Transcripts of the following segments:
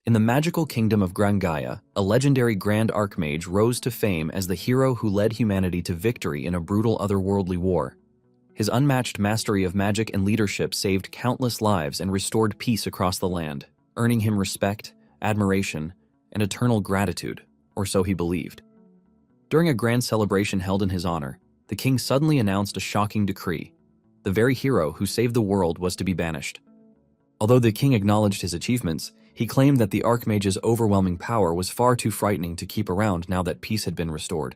In the magical kingdom of Grangaya, a legendary Grand Archmage rose to fame as the hero who led humanity to victory in a brutal otherworldly war. His unmatched mastery of magic and leadership saved countless lives and restored peace across the land, earning him respect, admiration, and eternal gratitude, or so he believed. During a grand celebration held in his honor, the king suddenly announced a shocking decree. The very hero who saved the world was to be banished. Although the king acknowledged his achievements, he claimed that the Archmage's overwhelming power was far too frightening to keep around now that peace had been restored.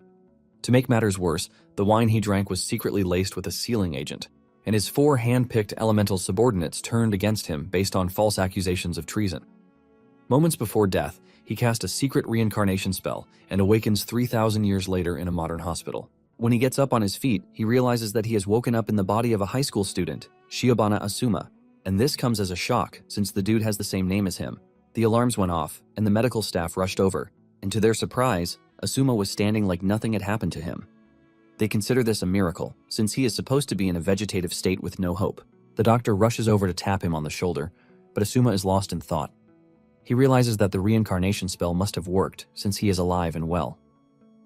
To make matters worse, the wine he drank was secretly laced with a sealing agent, and his 4 hand-picked elemental subordinates turned against him based on false accusations of treason. Moments before death, he cast a secret reincarnation spell and awakens 3,000 years later in a modern hospital. When he gets up on his feet, he realizes that he has woken up in the body of a high school student, Shiobana Asuma, and this comes as a shock since the dude has the same name as him. The alarms went off, and the medical staff rushed over, and to their surprise, Asuma was standing like nothing had happened to him. They consider this a miracle, since he is supposed to be in a vegetative state with no hope. The doctor rushes over to tap him on the shoulder, but Asuma is lost in thought. He realizes that the reincarnation spell must have worked, since he is alive and well.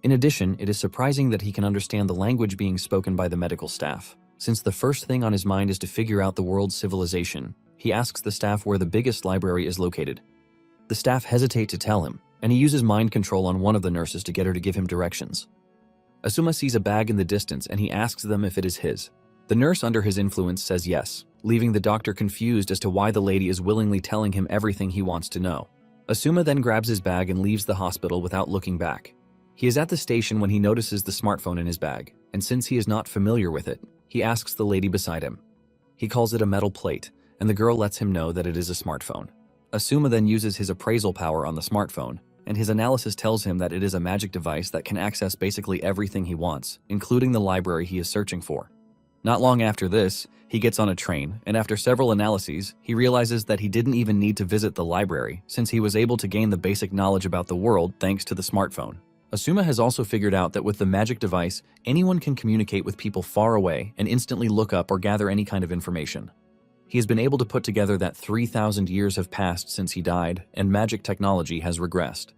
In addition, it is surprising that he can understand the language being spoken by the medical staff. Since the first thing on his mind is to figure out the world's civilization, he asks the staff where the biggest library is located. The staff hesitate to tell him, and he uses mind control on one of the nurses to get her to give him directions. Asuma sees a bag in the distance and he asks them if it is his. The nurse under his influence says yes, leaving the doctor confused as to why the lady is willingly telling him everything he wants to know. Asuma then grabs his bag and leaves the hospital without looking back. He is at the station when he notices the smartphone in his bag, and since he is not familiar with it, he asks the lady beside him. He calls it a metal plate, and the girl lets him know that it is a smartphone. Asuma then uses his appraisal power on the smartphone, and his analysis tells him that it is a magic device that can access basically everything he wants, including the library he is searching for. Not long after this, he gets on a train, and after several analyses, he realizes that he didn't even need to visit the library, since he was able to gain the basic knowledge about the world thanks to the smartphone. Asuma has also figured out that with the magic device, anyone can communicate with people far away and instantly look up or gather any kind of information. He has been able to put together that 3,000 years have passed since he died, and magic technology has regressed.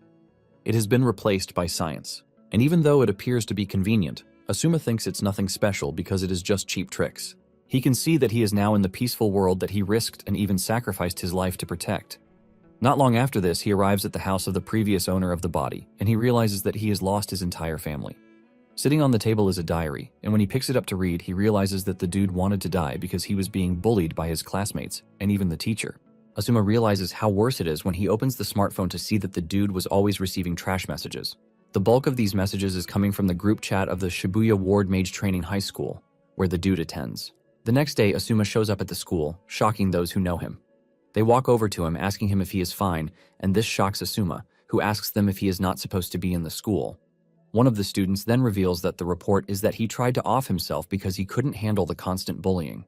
It has been replaced by science, and even though it appears to be convenient, Asuma thinks it's nothing special because it is just cheap tricks. He can see that he is now in the peaceful world that he risked and even sacrificed his life to protect. Not long after this, he arrives at the house of the previous owner of the body, and he realizes that he has lost his entire family. Sitting on the table is a diary, and when he picks it up to read, he realizes that the dude wanted to die because he was being bullied by his classmates, and even the teacher. Asuma realizes how worse it is when he opens the smartphone to see that the dude was always receiving trash messages. The bulk of these messages is coming from the group chat of the Shibuya Ward Mage Training High School, where the dude attends. The next day, Asuma shows up at the school, shocking those who know him. They walk over to him, asking him if he is fine, and this shocks Asuma, who asks them if he is not supposed to be in the school. One of the students then reveals that the report is that he tried to off himself because he couldn't handle the constant bullying.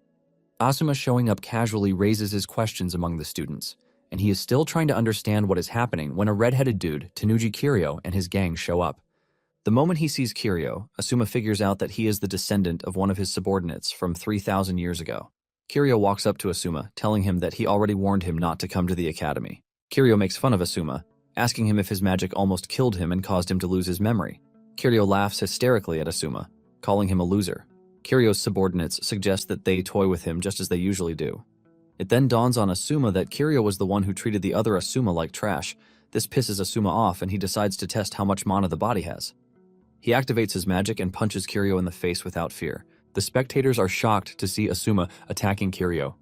Asuma showing up casually raises his questions among the students, and he is still trying to understand what is happening when a red-headed dude, Tanuji Kiryo, and his gang show up. The moment he sees Kiryo, Asuma figures out that he is the descendant of one of his subordinates from 3,000 years ago. Kiryo walks up to Asuma, telling him that he already warned him not to come to the academy. Kiryo makes fun of Asuma, asking him if his magic almost killed him and caused him to lose his memory. Kiryo laughs hysterically at Asuma, calling him a loser. Kiryo's subordinates suggest that they toy with him just as they usually do. It then dawns on Asuma that Kiryo was the one who treated the other Asuma like trash. This pisses Asuma off and he decides to test how much mana the body has. He activates his magic and punches Kiryo in the face without fear. The spectators are shocked to see Asuma attacking Kiryo.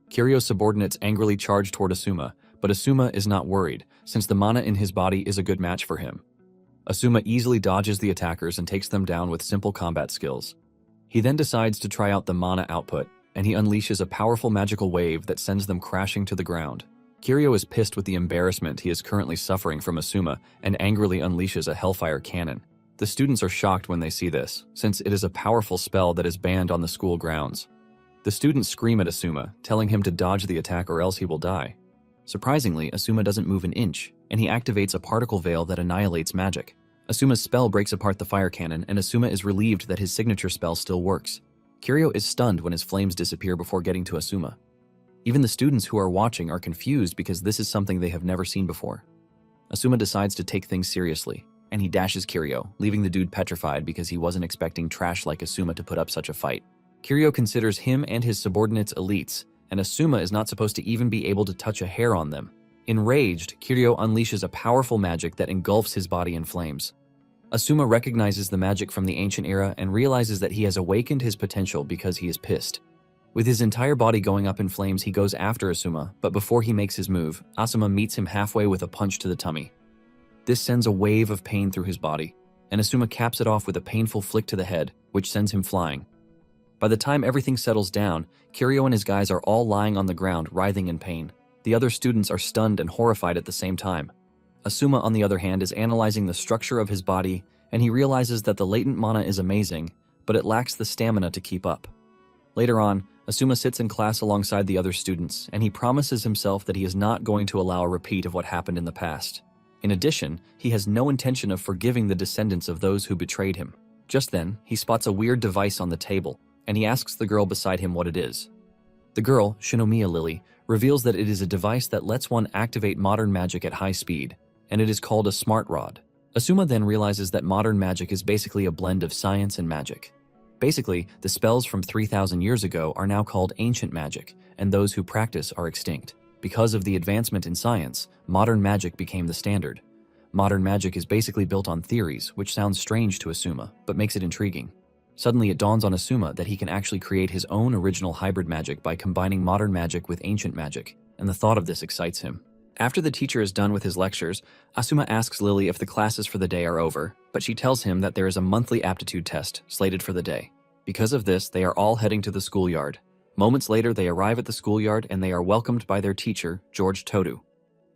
Kiryo's subordinates angrily charge toward Asuma, but Asuma is not worried, since the mana in his body is a good match for him. Asuma easily dodges the attackers and takes them down with simple combat skills. He then decides to try out the mana output, and he unleashes a powerful magical wave that sends them crashing to the ground. Kiryo is pissed with the embarrassment he is currently suffering from Asuma and angrily unleashes a Hellfire Cannon. The students are shocked when they see this, since it is a powerful spell that is banned on the school grounds. The students scream at Asuma, telling him to dodge the attack or else he will die. Surprisingly, Asuma doesn't move an inch, and he activates a particle veil that annihilates magic. Asuma's spell breaks apart the fire cannon, and Asuma is relieved that his signature spell still works. Kiryo is stunned when his flames disappear before getting to Asuma. Even the students who are watching are confused because this is something they have never seen before. Asuma decides to take things seriously, and he dashes Kiryu, leaving the dude petrified because he wasn't expecting trash like Asuma to put up such a fight. Kiryu considers him and his subordinates elites, and Asuma is not supposed to even be able to touch a hair on them. Enraged, Kiryu unleashes a powerful magic that engulfs his body in flames. Asuma recognizes the magic from the ancient era and realizes that he has awakened his potential because he is pissed. With his entire body going up in flames, he goes after Asuma, but before he makes his move, Asuma meets him halfway with a punch to the tummy. This sends a wave of pain through his body, and Asuma caps it off with a painful flick to the head, which sends him flying. By the time everything settles down, Kiryu and his guys are all lying on the ground, writhing in pain. The other students are stunned and horrified at the same time. Asuma, on the other hand, is analyzing the structure of his body, and he realizes that the latent mana is amazing, but it lacks the stamina to keep up. Later on, Asuma sits in class alongside the other students, and he promises himself that he is not going to allow a repeat of what happened in the past. In addition, he has no intention of forgiving the descendants of those who betrayed him. Just then, he spots a weird device on the table, and he asks the girl beside him what it is. The girl, Shinomiya Lily, reveals that it is a device that lets one activate modern magic at high speed, and it is called a smart rod. Asuma then realizes that modern magic is basically a blend of science and magic. Basically, the spells from 3,000 years ago are now called ancient magic, and those who practice are extinct. Because of the advancement in science, modern magic became the standard. Modern magic is basically built on theories, which sounds strange to Asuma, but makes it intriguing. Suddenly it dawns on Asuma that he can actually create his own original hybrid magic by combining modern magic with ancient magic, and the thought of this excites him. After the teacher is done with his lectures, Asuma asks Lily if the classes for the day are over, but she tells him that there is a monthly aptitude test slated for the day. Because of this, they are all heading to the schoolyard. Moments later, they arrive at the schoolyard and they are welcomed by their teacher, George Todu.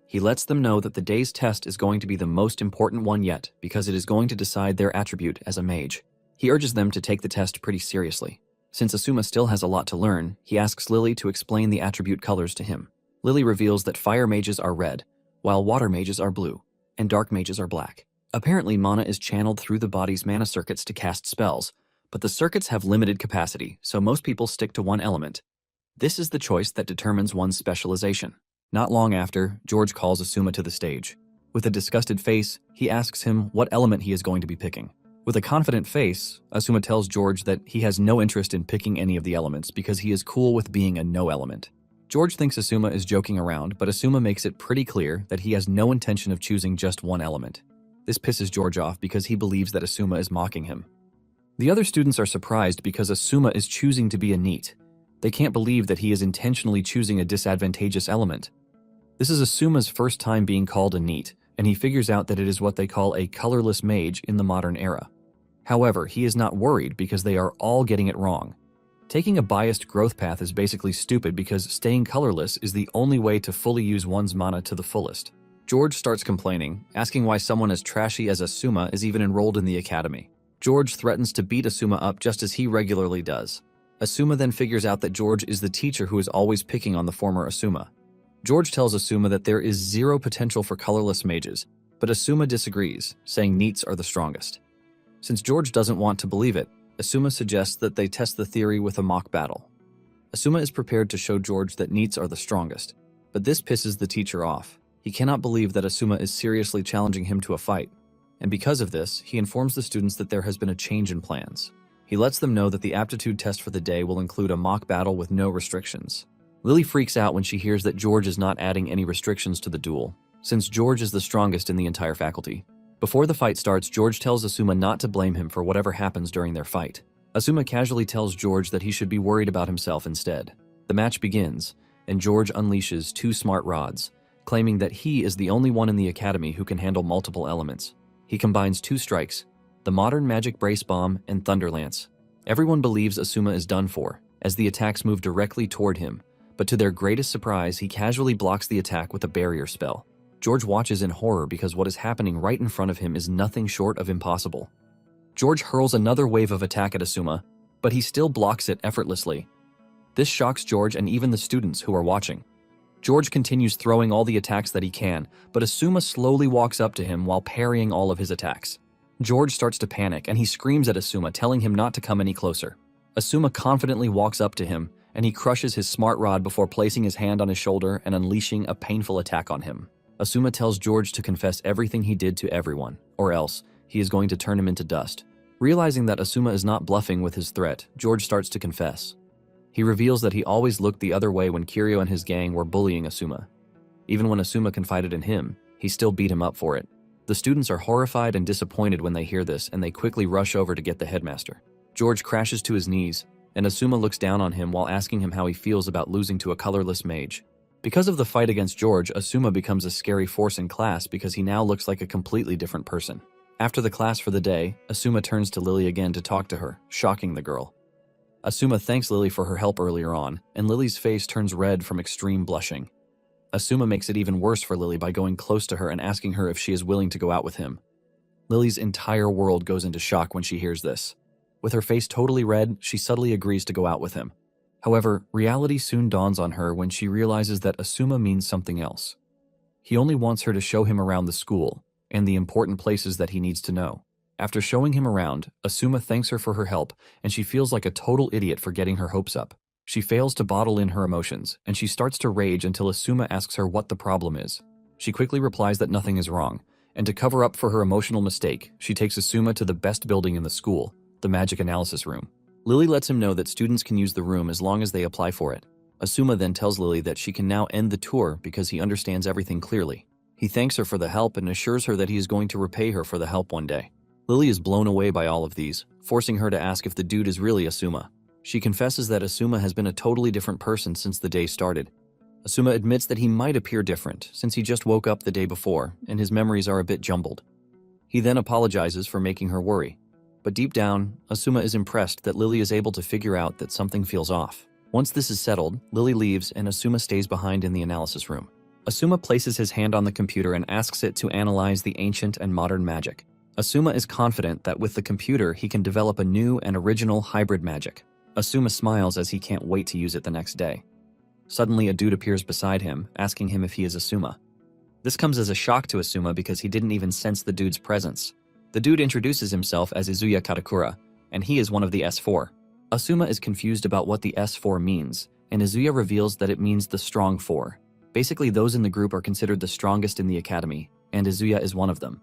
He lets them know that the day's test is going to be the most important one yet because it is going to decide their attribute as a mage. He urges them to take the test pretty seriously. Since Asuma still has a lot to learn, he asks Lily to explain the attribute colors to him. Lily reveals that fire mages are red, while water mages are blue, and dark mages are black. Apparently, mana is channeled through the body's mana circuits to cast spells, but the circuits have limited capacity, so most people stick to one element. This is the choice that determines one's specialization. Not long after, George calls Asuma to the stage. With a disgusted face, he asks him what element he is going to be picking. With a confident face, Asuma tells George that he has no interest in picking any of the elements because he is cool with being a no element. George thinks Asuma is joking around, but Asuma makes it pretty clear that he has no intention of choosing just one element. This pisses George off because he believes that Asuma is mocking him. The other students are surprised because Asuma is choosing to be a NEET. They can't believe that he is intentionally choosing a disadvantageous element. This is Asuma's first time being called a NEET, and he figures out that it is what they call a colorless mage in the modern era. However, he is not worried because they are all getting it wrong. Taking a biased growth path is basically stupid because staying colorless is the only way to fully use one's mana to the fullest. George starts complaining, asking why someone as trashy as Asuma is even enrolled in the academy. George threatens to beat Asuma up just as he regularly does. Asuma then figures out that George is the teacher who is always picking on the former Asuma. George tells Asuma that there is zero potential for colorless mages, but Asuma disagrees, saying NEETs are the strongest. Since George doesn't want to believe it, Asuma suggests that they test the theory with a mock battle. Asuma is prepared to show George that NEETs are the strongest, but this pisses the teacher off. He cannot believe that Asuma is seriously challenging him to a fight, and because of this, he informs the students that there has been a change in plans. He lets them know that the aptitude test for the day will include a mock battle with no restrictions. Lily freaks out when she hears that George is not adding any restrictions to the duel, since George is the strongest in the entire faculty. Before the fight starts, George tells Asuma not to blame him for whatever happens during their fight. Asuma casually tells George that he should be worried about himself instead. The match begins, and George unleashes 2 smart rods, claiming that he is the only one in the academy who can handle multiple elements. He combines 2 strikes, the modern magic brace bomb and thunder lance. Everyone believes Asuma is done for, as the attacks move directly toward him, but to their greatest surprise, he casually blocks the attack with a barrier spell. George watches in horror because what is happening right in front of him is nothing short of impossible. George hurls another wave of attack at Asuma, but he still blocks it effortlessly. This shocks George and even the students who are watching. George continues throwing all the attacks that he can, but Asuma slowly walks up to him while parrying all of his attacks. George starts to panic and he screams at Asuma, telling him not to come any closer. Asuma confidently walks up to him, and he crushes his smart rod before placing his hand on his shoulder and unleashing a painful attack on him. Asuma tells George to confess everything he did to everyone, or else he is going to turn him into dust. Realizing that Asuma is not bluffing with his threat, George starts to confess. He reveals that he always looked the other way when Kiryu and his gang were bullying Asuma. Even when Asuma confided in him, he still beat him up for it. The students are horrified and disappointed when they hear this, and they quickly rush over to get the headmaster. George crashes to his knees, and Asuma looks down on him while asking him how he feels about losing to a colorless mage. Because of the fight against George, Asuma becomes a scary force in class because he now looks like a completely different person. After the class for the day, Asuma turns to Lily again to talk to her, shocking the girl. Asuma thanks Lily for her help earlier on, and Lily's face turns red from extreme blushing. Asuma makes it even worse for Lily by going close to her and asking her if she is willing to go out with him. Lily's entire world goes into shock when she hears this. With her face totally red, she subtly agrees to go out with him. However, reality soon dawns on her when she realizes that Asuma means something else. He only wants her to show him around the school and the important places that he needs to know. After showing him around, Asuma thanks her for her help, and she feels like a total idiot for getting her hopes up. She fails to bottle in her emotions, and she starts to rage until Asuma asks her what the problem is. She quickly replies that nothing is wrong, and to cover up for her emotional mistake, she takes Asuma to the best building in the school, the magic analysis room. Lily lets him know that students can use the room as long as they apply for it. Asuma then tells Lily that she can now end the tour because he understands everything clearly. He thanks her for the help and assures her that he is going to repay her for the help one day. Lily is blown away by all of these, forcing her to ask if the dude is really Asuma. She confesses that Asuma has been a totally different person since the day started. Asuma admits that he might appear different since he just woke up the day before and his memories are a bit jumbled. He then apologizes for making her worry. But deep down, Asuma is impressed that Lily is able to figure out that something feels off. Once this is settled, Lily leaves and Asuma stays behind in the analysis room. Asuma places his hand on the computer and asks it to analyze the ancient and modern magic. Asuma is confident that with the computer he can develop a new and original hybrid magic. Asuma smiles as he can't wait to use it the next day. Suddenly a dude appears beside him, asking him if he is Asuma. This comes as a shock to Asuma because he didn't even sense the dude's presence. The dude introduces himself as Izuya Katakura, and he is one of the S4. Asuma is confused about what the S4 means, and Izuya reveals that it means the strong four. Basically, those in the group are considered the strongest in the academy, and Izuya is one of them.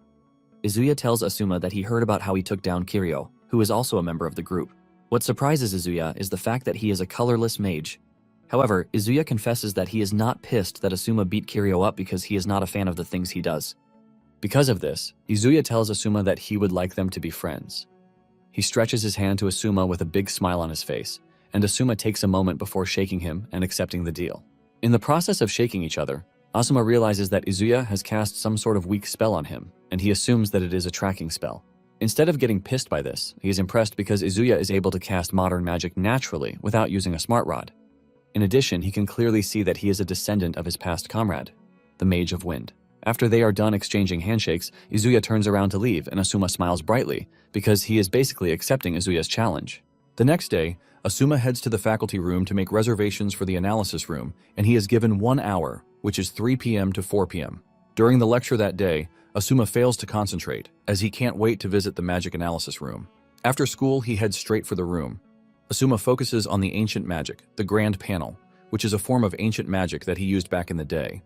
Izuya tells Asuma that he heard about how he took down Kiryu, who is also a member of the group. What surprises Izuya is the fact that he is a colorless mage. However, Izuya confesses that he is not pissed that Asuma beat Kiryu up because he is not a fan of the things he does. Because of this, Izuya tells Asuma that he would like them to be friends. He stretches his hand to Asuma with a big smile on his face, and Asuma takes a moment before shaking him and accepting the deal. In the process of shaking each other, Asuma realizes that Izuya has cast some sort of weak spell on him, and he assumes that it is a tracking spell. Instead of getting pissed by this, he is impressed because Izuya is able to cast modern magic naturally without using a smart rod. In addition, he can clearly see that he is a descendant of his past comrade, the Mage of Wind. After they are done exchanging handshakes, Izuya turns around to leave and Asuma smiles brightly because he is basically accepting Izuya's challenge. The next day, Asuma heads to the faculty room to make reservations for the analysis room, and he is given 1 hour, which is 3 p.m. to 4 p.m. During the lecture that day, Asuma fails to concentrate, as he can't wait to visit the magic analysis room. After school, he heads straight for the room. Asuma focuses on the ancient magic, the Grand Panel, which is a form of ancient magic that he used back in the day.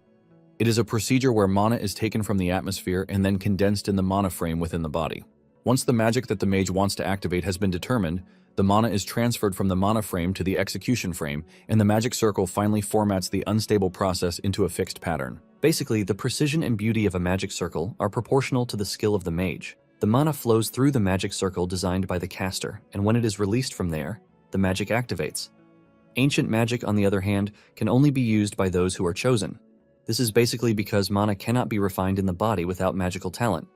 It is a procedure where mana is taken from the atmosphere and then condensed in the mana frame within the body. Once the magic that the mage wants to activate has been determined, the mana is transferred from the mana frame to the execution frame, and the magic circle finally formats the unstable process into a fixed pattern. Basically, the precision and beauty of a magic circle are proportional to the skill of the mage. The mana flows through the magic circle designed by the caster, and when it is released from there, the magic activates. Ancient magic, on the other hand, can only be used by those who are chosen. This is basically because mana cannot be refined in the body without magical talent.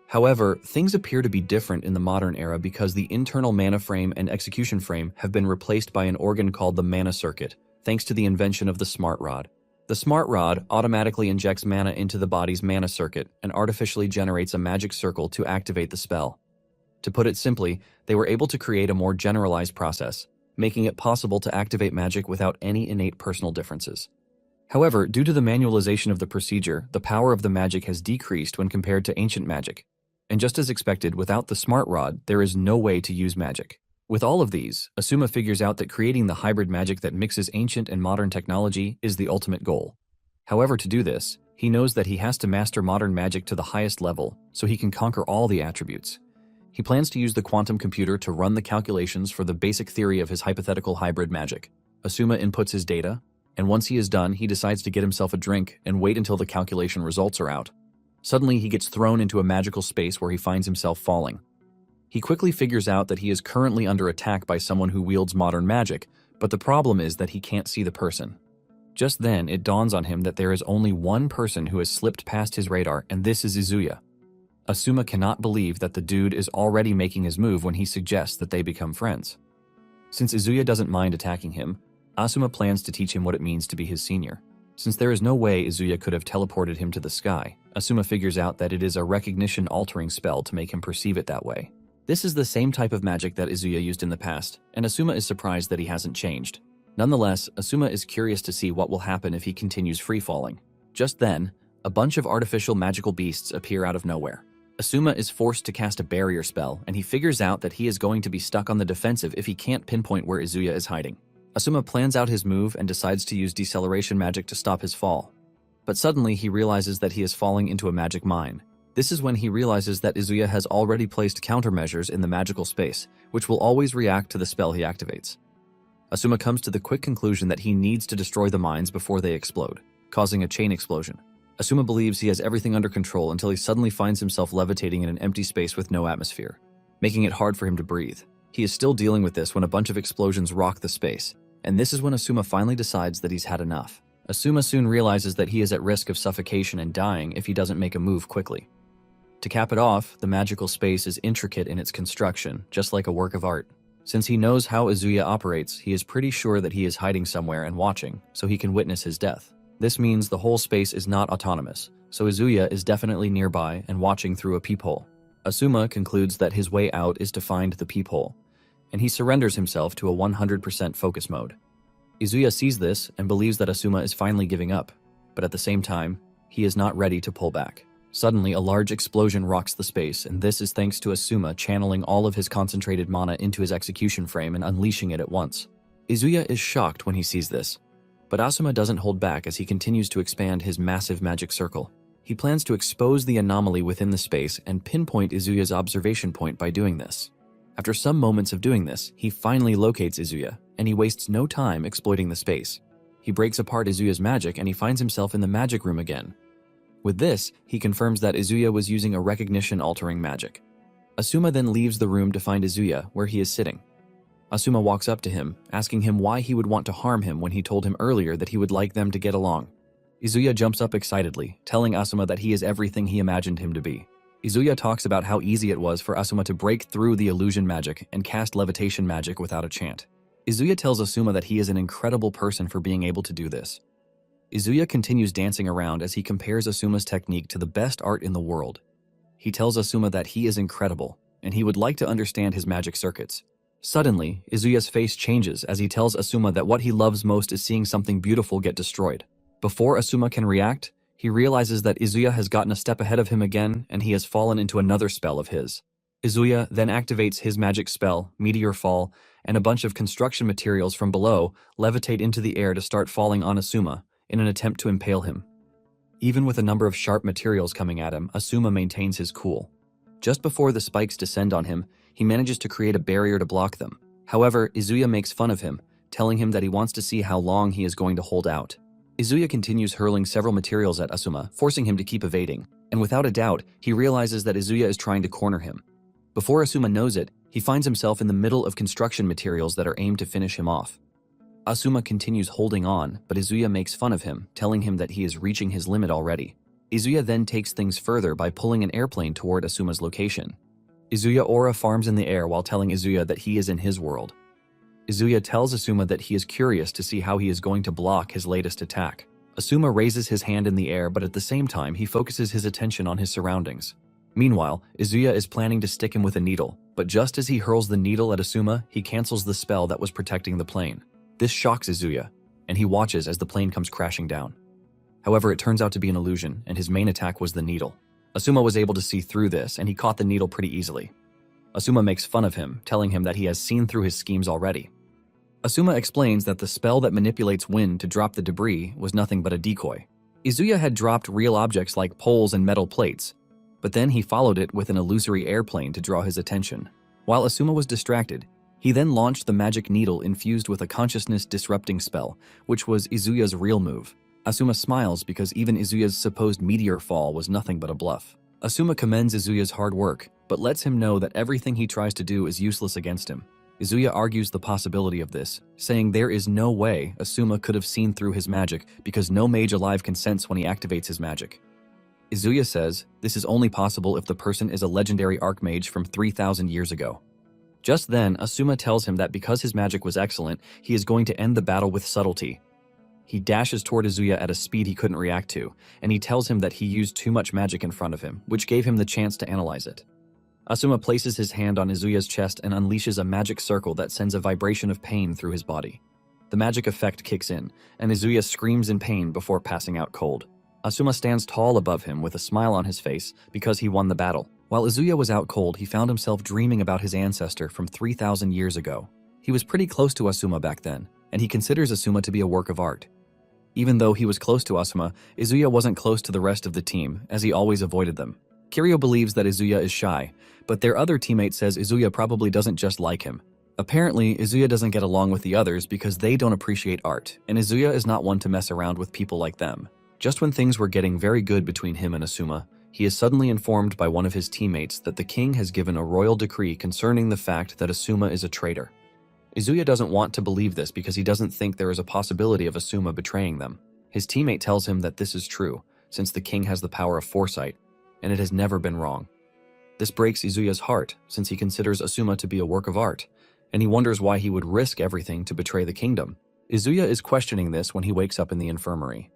However, things appear to be different in the modern era because the internal mana frame and execution frame have been replaced by an organ called the mana circuit, thanks to the invention of the smart rod. The smart rod automatically injects mana into the body's mana circuit and artificially generates a magic circle to activate the spell. To put it simply, they were able to create a more generalized process, making it possible to activate magic without any innate personal differences. However, due to the manualization of the procedure, the power of the magic has decreased when compared to ancient magic. And just as expected, without the smart rod, there is no way to use magic. With all of these, Asuma figures out that creating the hybrid magic that mixes ancient and modern technology is the ultimate goal. However, to do this, he knows that he has to master modern magic to the highest level so he can conquer all the attributes. He plans to use the quantum computer to run the calculations for the basic theory of his hypothetical hybrid magic. Asuma inputs his data, and once he is done, he decides to get himself a drink and wait until the calculation results are out. Suddenly, he gets thrown into a magical space where he finds himself falling. He quickly figures out that he is currently under attack by someone who wields modern magic, but the problem is that he can't see the person. Just then, it dawns on him that there is only one person who has slipped past his radar, and this is Izuya. Asuma cannot believe that the dude is already making his move when he suggests that they become friends. Since Izuya doesn't mind attacking him, Asuma plans to teach him what it means to be his senior. Since there is no way Izuya could have teleported him to the sky, Asuma figures out that it is a recognition-altering spell to make him perceive it that way. This is the same type of magic that Izuya used in the past, and Asuma is surprised that he hasn't changed. Nonetheless, Asuma is curious to see what will happen if he continues free-falling. Just then, a bunch of artificial magical beasts appear out of nowhere. Asuma is forced to cast a barrier spell, and he figures out that he is going to be stuck on the defensive if he can't pinpoint where Izuya is hiding. Asuma plans out his move and decides to use deceleration magic to stop his fall. But suddenly he realizes that he is falling into a magic mine. This is when he realizes that Izuya has already placed countermeasures in the magical space, which will always react to the spell he activates. Asuma comes to the quick conclusion that he needs to destroy the mines before they explode, causing a chain explosion. Asuma believes he has everything under control until he suddenly finds himself levitating in an empty space with no atmosphere, making it hard for him to breathe. He is still dealing with this when a bunch of explosions rock the space, and this is when Asuma finally decides that he's had enough. Asuma soon realizes that he is at risk of suffocation and dying if he doesn't make a move quickly. To cap it off, the magical space is intricate in its construction, just like a work of art. Since he knows how Izuya operates, he is pretty sure that he is hiding somewhere and watching, so he can witness his death. This means the whole space is not autonomous, so Izuya is definitely nearby and watching through a peephole. Asuma concludes that his way out is to find the peephole, and he surrenders himself to a 100% focus mode. Izuya sees this and believes that Asuma is finally giving up, but at the same time, he is not ready to pull back. Suddenly, a large explosion rocks the space, and this is thanks to Asuma channeling all of his concentrated mana into his execution frame and unleashing it at once. Izuya is shocked when he sees this, but Asuma doesn't hold back as he continues to expand his massive magic circle. He plans to expose the anomaly within the space and pinpoint Izuya's observation point by doing this. After some moments of doing this, he finally locates Izuya, and he wastes no time exploiting the space. He breaks apart Izuya's magic and he finds himself in the magic room again. With this, he confirms that Izuya was using a recognition-altering magic. Asuma then leaves the room to find Izuya where he is sitting. Asuma walks up to him, asking him why he would want to harm him when he told him earlier that he would like them to get along. Izuya jumps up excitedly, telling Asuma that he is everything he imagined him to be. Izuya talks about how easy it was for Asuma to break through the illusion magic and cast levitation magic without a chant. Izuya tells Asuma that he is an incredible person for being able to do this. Izuya continues dancing around as he compares Asuma's technique to the best art in the world. He tells Asuma that he is incredible, and he would like to understand his magic circuits. Suddenly, Izuya's face changes as he tells Asuma that what he loves most is seeing something beautiful get destroyed. Before Asuma can react, he realizes that Izuya has gotten a step ahead of him again, and he has fallen into another spell of his. Izuya then activates his magic spell, Meteor Fall, and a bunch of construction materials from below levitate into the air to start falling on Asuma, in an attempt to impale him. Even with a number of sharp materials coming at him, Asuma maintains his cool. Just before the spikes descend on him, he manages to create a barrier to block them. However, Izuya makes fun of him, telling him that he wants to see how long he is going to hold out. Izuya continues hurling several materials at Asuma, forcing him to keep evading, and without a doubt, he realizes that Izuya is trying to corner him. Before Asuma knows it, he finds himself in the middle of construction materials that are aimed to finish him off. Asuma continues holding on, but Izuya makes fun of him, telling him that he is reaching his limit already. Izuya then takes things further by pulling an airplane toward Asuma's location. Izuya aura farms in the air while telling Izuya that he is in his world. Izuya tells Asuma that he is curious to see how he is going to block his latest attack. Asuma raises his hand in the air, but at the same time he focuses his attention on his surroundings. Meanwhile, Izuya is planning to stick him with a needle, but just as he hurls the needle at Asuma, he cancels the spell that was protecting the plane. This shocks Izuya, and he watches as the plane comes crashing down. However, it turns out to be an illusion, and his main attack was the needle. Asuma was able to see through this, and he caught the needle pretty easily. Asuma makes fun of him, telling him that he has seen through his schemes already. Asuma explains that the spell that manipulates wind to drop the debris was nothing but a decoy. Izuya had dropped real objects like poles and metal plates, but then he followed it with an illusory airplane to draw his attention. While Asuma was distracted, he then launched the magic needle infused with a consciousness-disrupting spell, which was Izuya's real move. Asuma smiles because even Izuya's supposed meteor fall was nothing but a bluff. Asuma commends Izuya's hard work, but lets him know that everything he tries to do is useless against him. Izuya argues the possibility of this, saying there is no way Asuma could have seen through his magic because no mage alive can sense when he activates his magic. Izuya says this is only possible if the person is a legendary archmage from 3,000 years ago. Just then, Asuma tells him that because his magic was excellent, he is going to end the battle with subtlety. He dashes toward Izuya at a speed he couldn't react to, and he tells him that he used too much magic in front of him, which gave him the chance to analyze it. Asuma places his hand on Izuya's chest and unleashes a magic circle that sends a vibration of pain through his body. The magic effect kicks in, and Izuya screams in pain before passing out cold. Asuma stands tall above him with a smile on his face because he won the battle. While Izuya was out cold, he found himself dreaming about his ancestor from 3,000 years ago. He was pretty close to Asuma back then, and he considers Asuma to be a work of art. Even though he was close to Asuma, Izuya wasn't close to the rest of the team, as he always avoided them. Kiryu believes that Izuya is shy, but their other teammate says Izuya probably doesn't just like him. Apparently, Izuya doesn't get along with the others because they don't appreciate art, and Izuya is not one to mess around with people like them. Just when things were getting very good between him and Asuma, he is suddenly informed by one of his teammates that the king has given a royal decree concerning the fact that Asuma is a traitor. Izuya doesn't want to believe this because he doesn't think there is a possibility of Asuma betraying them. His teammate tells him that this is true, since the king has the power of foresight, and it has never been wrong. This breaks Izuya's heart, since he considers Asuma to be a work of art, and he wonders why he would risk everything to betray the kingdom. Izuya is questioning this when he wakes up in the infirmary.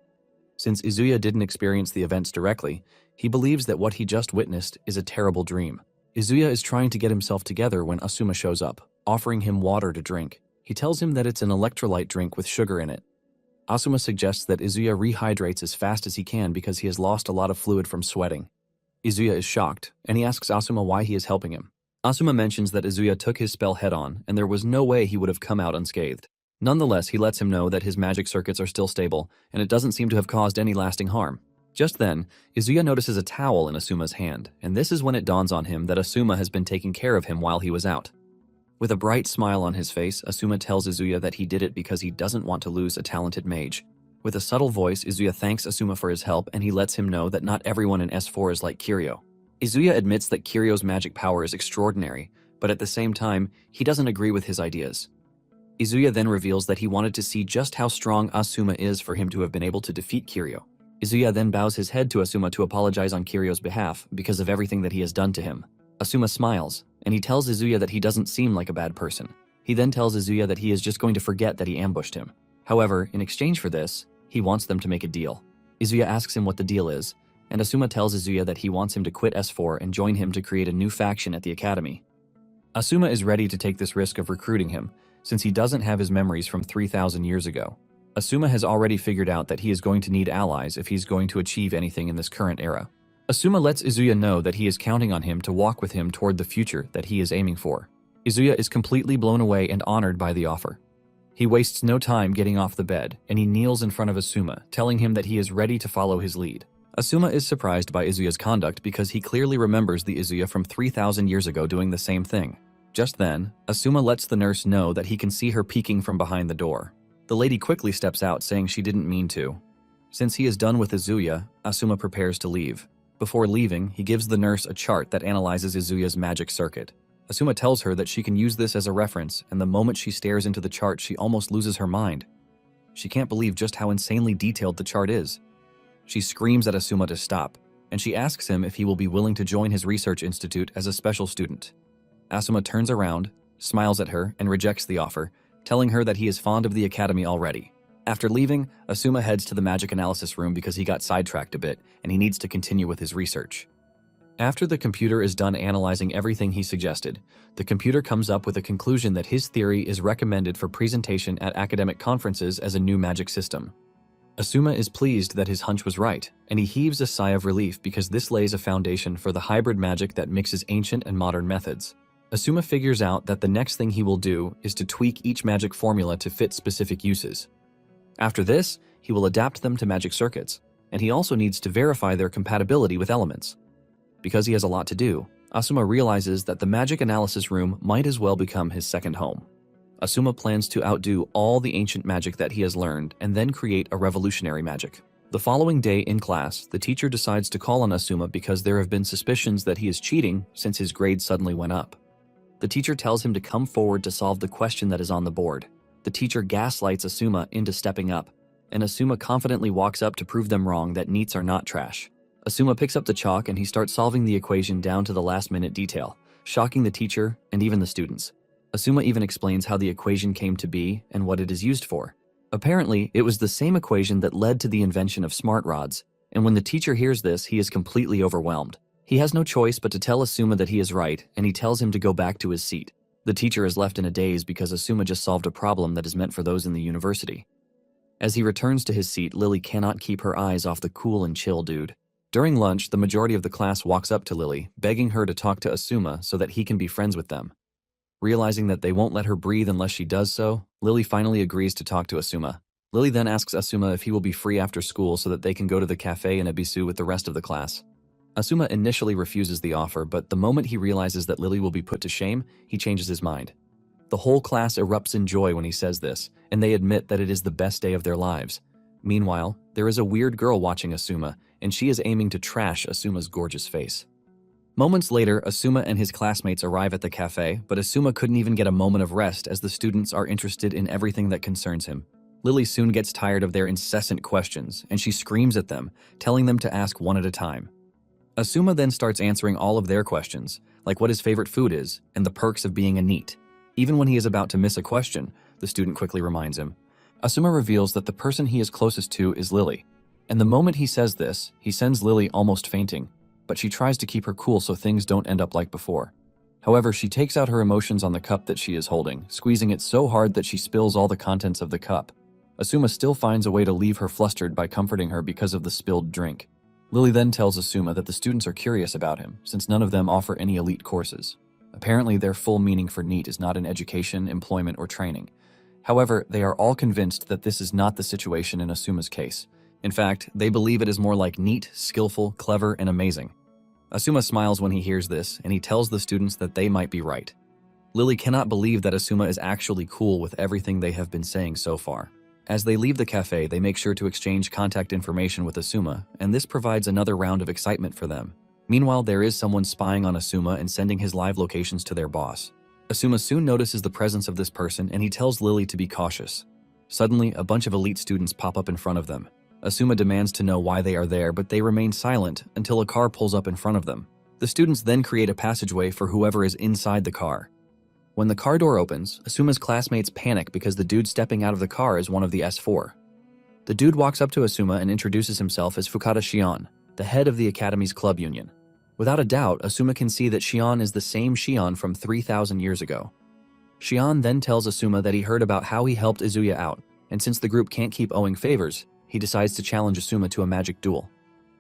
Since Izuya didn't experience the events directly, he believes that what he just witnessed is a terrible dream. Izuya is trying to get himself together when Asuma shows up, offering him water to drink. He tells him that it's an electrolyte drink with sugar in it. Asuma suggests that Izuya rehydrates as fast as he can because he has lost a lot of fluid from sweating. Izuya is shocked, and he asks Asuma why he is helping him. Asuma mentions that Izuya took his spell head-on, and there was no way he would have come out unscathed. Nonetheless, he lets him know that his magic circuits are still stable, and it doesn't seem to have caused any lasting harm. Just then, Izuya notices a towel in Asuma's hand, and this is when it dawns on him that Asuma has been taking care of him while he was out. With a bright smile on his face, Asuma tells Izuya that he did it because he doesn't want to lose a talented mage. With a subtle voice, Izuya thanks Asuma for his help, and he lets him know that not everyone in S4 is like Kiryu. Izuya admits that Kiryu's magic power is extraordinary, but at the same time, he doesn't agree with his ideas. Izuya then reveals that he wanted to see just how strong Asuma is for him to have been able to defeat Kiryu. Izuya then bows his head to Asuma to apologize on Kiryu's behalf because of everything that he has done to him. Asuma smiles, and he tells Izuya that he doesn't seem like a bad person. He then tells Izuya that he is just going to forget that he ambushed him. However, in exchange for this, he wants them to make a deal. Izuya asks him what the deal is, and Asuma tells Izuya that he wants him to quit S4 and join him to create a new faction at the academy. Asuma is ready to take this risk of recruiting him, since he doesn't have his memories from 3,000 years ago. Asuma has already figured out that he is going to need allies if he's going to achieve anything in this current era. Asuma lets Izuya know that he is counting on him to walk with him toward the future that he is aiming for. Izuya is completely blown away and honored by the offer. He wastes no time getting off the bed, and he kneels in front of Asuma, telling him that he is ready to follow his lead. Asuma is surprised by Izuya's conduct because he clearly remembers the Izuya from 3,000 years ago doing the same thing. Just then, Asuma lets the nurse know that he can see her peeking from behind the door. The lady quickly steps out, saying she didn't mean to. Since he is done with Izuya, Asuma prepares to leave. Before leaving, he gives the nurse a chart that analyzes Izuya's magic circuit. Asuma tells her that she can use this as a reference, and the moment she stares into the chart, she almost loses her mind. She can't believe just how insanely detailed the chart is. She screams at Asuma to stop, and she asks him if he will be willing to join his research institute as a special student. Asuma turns around, smiles at her, and rejects the offer, telling her that he is fond of the academy already. After leaving, Asuma heads to the magic analysis room because he got sidetracked a bit, and he needs to continue with his research. After the computer is done analyzing everything he suggested, the computer comes up with a conclusion that his theory is recommended for presentation at academic conferences as a new magic system. Asuma is pleased that his hunch was right, and he heaves a sigh of relief because this lays a foundation for the hybrid magic that mixes ancient and modern methods. Asuma figures out that the next thing he will do is to tweak each magic formula to fit specific uses. After this, he will adapt them to magic circuits, and he also needs to verify their compatibility with elements. Because he has a lot to do, Asuma realizes that the magic analysis room might as well become his second home. Asuma plans to outdo all the ancient magic that he has learned and then create a revolutionary magic. The following day in class, the teacher decides to call on Asuma because there have been suspicions that he is cheating since his grade suddenly went up. The teacher tells him to come forward to solve the question that is on the board. The teacher gaslights Asuma into stepping up, and Asuma confidently walks up to prove them wrong that NEETs are not trash. Asuma picks up the chalk and he starts solving the equation down to the last-minute detail, shocking the teacher and even the students. Asuma even explains how the equation came to be and what it is used for. Apparently, it was the same equation that led to the invention of smart rods, and when the teacher hears this, he is completely overwhelmed. He has no choice but to tell Asuma that he is right, and he tells him to go back to his seat. The teacher is left in a daze because Asuma just solved a problem that is meant for those in the university. As he returns to his seat, Lily cannot keep her eyes off the cool and chill dude. During lunch, the majority of the class walks up to Lily, begging her to talk to Asuma so that he can be friends with them. Realizing that they won't let her breathe unless she does so, Lily finally agrees to talk to Asuma. Lily then asks Asuma if he will be free after school so that they can go to the cafe in Ebisu with the rest of the class. Asuma initially refuses the offer, but the moment he realizes that Lily will be put to shame, he changes his mind. The whole class erupts in joy when he says this, and they admit that it is the best day of their lives. Meanwhile, there is a weird girl watching Asuma, and she is aiming to trash Asuma's gorgeous face. Moments later, Asuma and his classmates arrive at the cafe, but Asuma couldn't even get a moment of rest as the students are interested in everything that concerns him. Lily soon gets tired of their incessant questions, and she screams at them, telling them to ask one at a time. Asuma then starts answering all of their questions, like what his favorite food is and the perks of being a NEET. Even when he is about to miss a question, the student quickly reminds him. Asuma reveals that the person he is closest to is Lily, and the moment he says this, he sends Lily almost fainting, but she tries to keep her cool so things don't end up like before. However, she takes out her emotions on the cup that she is holding, squeezing it so hard that she spills all the contents of the cup. Asuma still finds a way to leave her flustered by comforting her because of the spilled drink. Lily then tells Asuma that the students are curious about him, since none of them offer any elite courses. Apparently, their full meaning for NEET is not in education, employment, or training. However, they are all convinced that this is not the situation in Asuma's case. In fact, they believe it is more like neat, skillful, clever, and amazing. Asuma smiles when he hears this, and he tells the students that they might be right. Lily cannot believe that Asuma is actually cool with everything they have been saying so far. As they leave the cafe, they make sure to exchange contact information with Asuma, and this provides another round of excitement for them. Meanwhile, there is someone spying on Asuma and sending his live locations to their boss. Asuma soon notices the presence of this person, and he tells Lily to be cautious. Suddenly, a bunch of elite students pop up in front of them. Asuma demands to know why they are there, but they remain silent until a car pulls up in front of them. The students then create a passageway for whoever is inside the car. When the car door opens, Asuma's classmates panic because the dude stepping out of the car is one of the S4. The dude walks up to Asuma and introduces himself as Fukada Shion, the head of the Academy's club union. Without a doubt, Asuma can see that Shion is the same Shion from 3,000 years ago. Shion then tells Asuma that he heard about how he helped Izuya out, and since the group can't keep owing favors, he decides to challenge Asuma to a magic duel.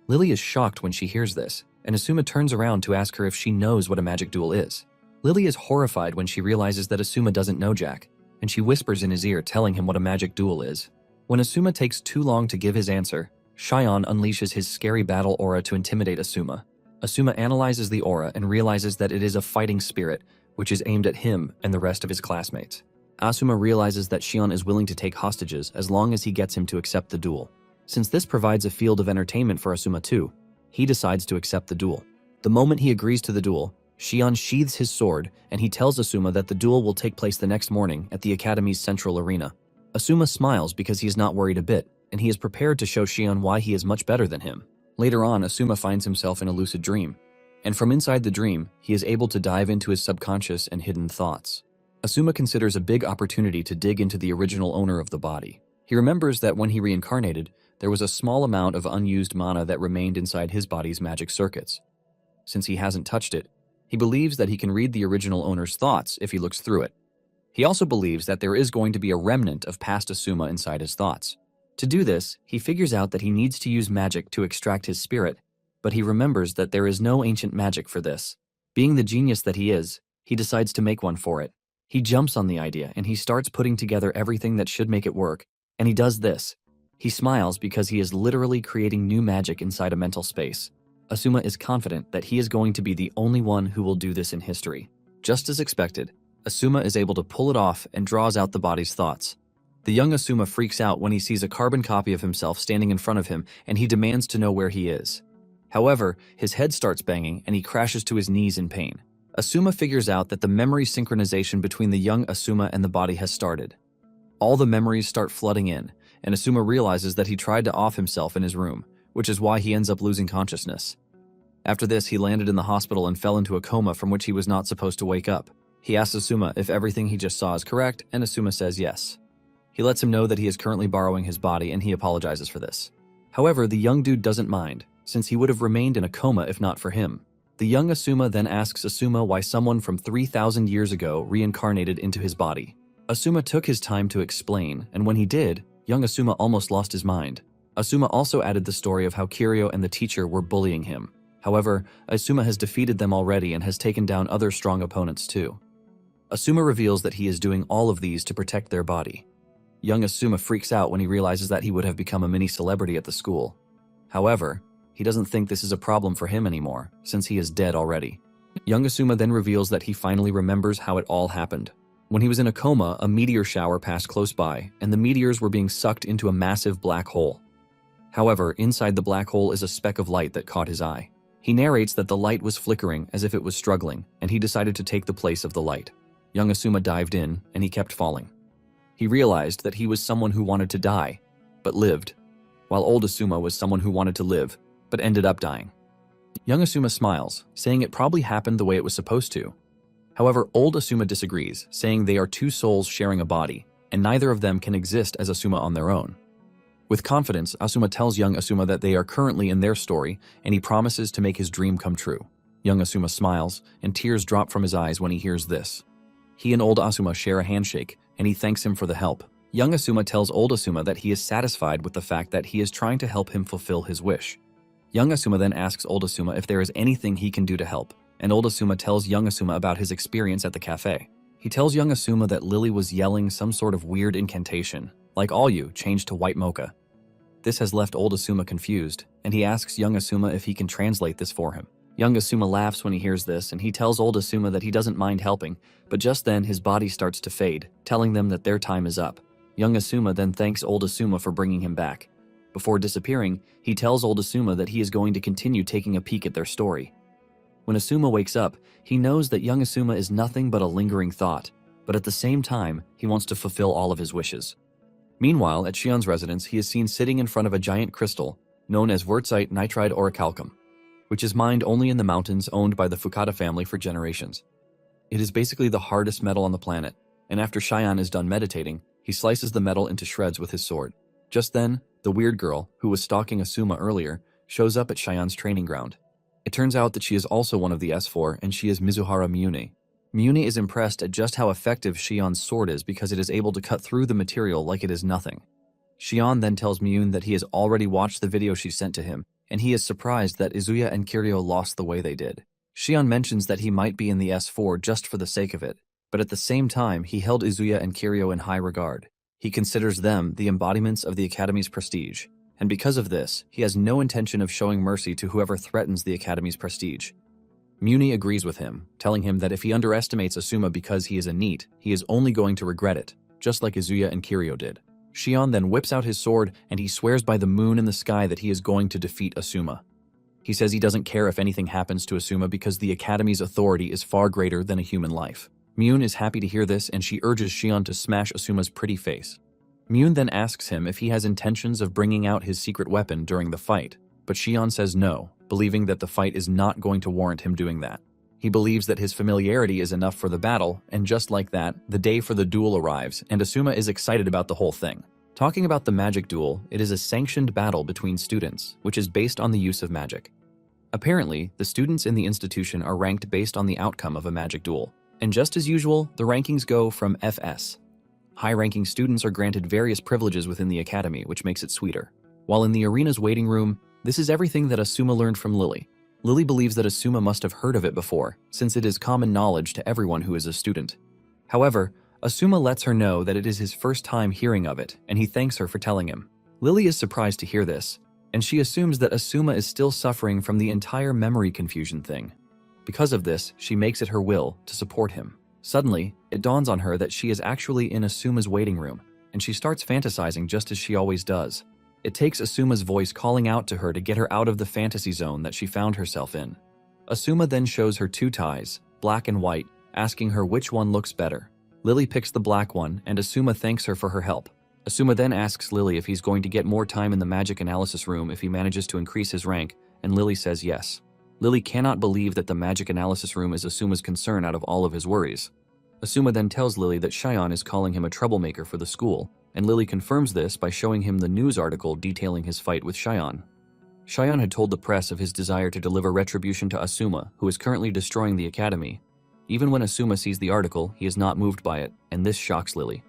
Lily is shocked when she hears this, and Asuma turns around to ask her if she knows what a magic duel is. Lily is horrified when she realizes that Asuma doesn't know Jack, and she whispers in his ear telling him what a magic duel is. When Asuma takes too long to give his answer, Shion unleashes his scary battle aura to intimidate Asuma. Asuma analyzes the aura and realizes that it is a fighting spirit, which is aimed at him and the rest of his classmates. Asuma realizes that Shion is willing to take hostages as long as he gets him to accept the duel. Since this provides a field of entertainment for Asuma too, he decides to accept the duel. The moment he agrees to the duel, Shion sheathes his sword, and he tells Asuma that the duel will take place the next morning at the Academy's central arena. Asuma smiles because he is not worried a bit, and he is prepared to show Shion why he is much better than him. Later on, Asuma finds himself in a lucid dream, and from inside the dream, he is able to dive into his subconscious and hidden thoughts. Asuma considers a big opportunity to dig into the original owner of the body. He remembers that when he reincarnated, there was a small amount of unused mana that remained inside his body's magic circuits. Since he hasn't touched it, he believes that he can read the original owner's thoughts if he looks through it. He also believes that there is going to be a remnant of past Asuma inside his thoughts. To do this, he figures out that he needs to use magic to extract his spirit, but he remembers that there is no ancient magic for this. Being the genius that he is, He decides to make one for it. He jumps on the idea and he starts putting together everything that should make it work, and he does this. He smiles because he is literally creating new magic inside a mental space. Asuma is confident that he is going to be the only one who will do this in history. Just as expected, Asuma is able to pull it off and draws out the body's thoughts. The young Asuma freaks out when he sees a carbon copy of himself standing in front of him, and he demands to know where he is. However, his head starts banging and he crashes to his knees in pain. Asuma figures out that the memory synchronization between the young Asuma and the body has started. All the memories start flooding in, and Asuma realizes that he tried to off himself in his room, which is why he ends up losing consciousness. After this, he landed in the hospital and fell into a coma from which he was not supposed to wake up. He asks Asuma if everything he just saw is correct, and Asuma says yes. He lets him know that he is currently borrowing his body, and he apologizes for this. However, the young dude doesn't mind, since he would have remained in a coma if not for him. The young Asuma then asks Asuma why someone from 3,000 years ago reincarnated into his body. Asuma took his time to explain, and when he did, young Asuma almost lost his mind. Asuma also added the story of how Kiryu and the teacher were bullying him. However, Asuma has defeated them already and has taken down other strong opponents too. Asuma reveals that he is doing all of these to protect their body. Young Asuma freaks out when he realizes that he would have become a mini celebrity at the school. However, he doesn't think this is a problem for him anymore, since he is dead already. Young Asuma then reveals that he finally remembers how it all happened. When he was in a coma, a meteor shower passed close by, and the meteors were being sucked into a massive black hole. However, inside the black hole is a speck of light that caught his eye. He narrates that the light was flickering as if it was struggling, and he decided to take the place of the light. Young Asuma dived in, and he kept falling. He realized that he was someone who wanted to die, but lived, while old Asuma was someone who wanted to live, but ended up dying. Young Asuma smiles, saying it probably happened the way it was supposed to. However, old Asuma disagrees, saying they are two souls sharing a body, and neither of them can exist as Asuma on their own. With confidence, Asuma tells young Asuma that they are currently in their story, and he promises to make his dream come true. Young Asuma smiles, and tears drop from his eyes when he hears this. He and old Asuma share a handshake, and he thanks him for the help. Young Asuma tells old Asuma that he is satisfied with the fact that he is trying to help him fulfill his wish. Young Asuma then asks old Asuma if there is anything he can do to help, and old Asuma tells young Asuma about his experience at the cafe. He tells young Asuma that Lily was yelling some sort of weird incantation, like all you changed to white mocha. This has left old Asuma confused, and he asks young Asuma if he can translate this for him. Young Asuma laughs when he hears this, and he tells old Asuma that he doesn't mind helping, but just then his body starts to fade, telling them that their time is up. Young Asuma then thanks old Asuma for bringing him back. Before disappearing, he tells old Asuma that he is going to continue taking a peek at their story. When Asuma wakes up, he knows that young Asuma is nothing but a lingering thought, but at the same time, he wants to fulfill all of his wishes. Meanwhile, at Shion's residence, he is seen sitting in front of a giant crystal known as wurtzite nitride orichalcum, which is mined only in the mountains owned by the Fukada family for generations. It is basically the hardest metal on the planet, and after Shion is done meditating, he slices the metal into shreds with his sword. Just then, the weird girl, who was stalking Asuma earlier, shows up at Shion's training ground. It turns out that she is also one of the S4, and she is Mizuhara Miyune. Miyune is impressed at just how effective Shion's sword is because it is able to cut through the material like it is nothing. Shion then tells Miyune that he has already watched the video she sent to him, and he is surprised that Izuya and Kiryu lost the way they did. Shion mentions that he might be in the S4 just for the sake of it, but at the same time he held Izuya and Kiryu in high regard. He considers them the embodiments of the Academy's prestige, and because of this, he has no intention of showing mercy to whoever threatens the Academy's prestige. Miyune agrees with him, telling him that if he underestimates Asuma because he is a NEET, he is only going to regret it, just like Izuya and Kiryu did. Shion then whips out his sword and he swears by the moon in the sky that he is going to defeat Asuma. He says he doesn't care if anything happens to Asuma because the Academy's authority is far greater than a human life. Miyune is happy to hear this and she urges Shion to smash Asuma's pretty face. Miyune then asks him if he has intentions of bringing out his secret weapon during the fight, but Shion says no, believing that the fight is not going to warrant him doing that. He believes that his familiarity is enough for the battle, and just like that, the day for the duel arrives, and Asuma is excited about the whole thing. Talking about the magic duel, it is a sanctioned battle between students, which is based on the use of magic. Apparently, the students in the institution are ranked based on the outcome of a magic duel, and just as usual, the rankings go from FS. High-ranking students are granted various privileges within the academy, which makes it sweeter. While in the arena's waiting room, this is everything that Asuma learned from Lily. Lily believes that Asuma must have heard of it before, since it is common knowledge to everyone who is a student. However, Asuma lets her know that it is his first time hearing of it, and he thanks her for telling him. Lily is surprised to hear this, and she assumes that Asuma is still suffering from the entire memory confusion thing. Because of this, she makes it her will to support him. Suddenly, it dawns on her that she is actually in Asuma's waiting room, and she starts fantasizing just as she always does. It takes Asuma's voice calling out to her to get her out of the fantasy zone that she found herself in. Asuma then shows her two ties, black and white, asking her which one looks better. Lily picks the black one, and Asuma thanks her for her help. Asuma then asks Lily if he's going to get more time in the magic analysis room if he manages to increase his rank, and Lily says yes. Lily cannot believe that the magic analysis room is Asuma's concern out of all of his worries. Asuma then tells Lily that Shion is calling him a troublemaker for the school, and Lily confirms this by showing him the news article detailing his fight with Shion. Shion had told the press of his desire to deliver retribution to Asuma, who is currently destroying the academy. Even when Asuma sees the article, he is not moved by it, and this shocks Lily.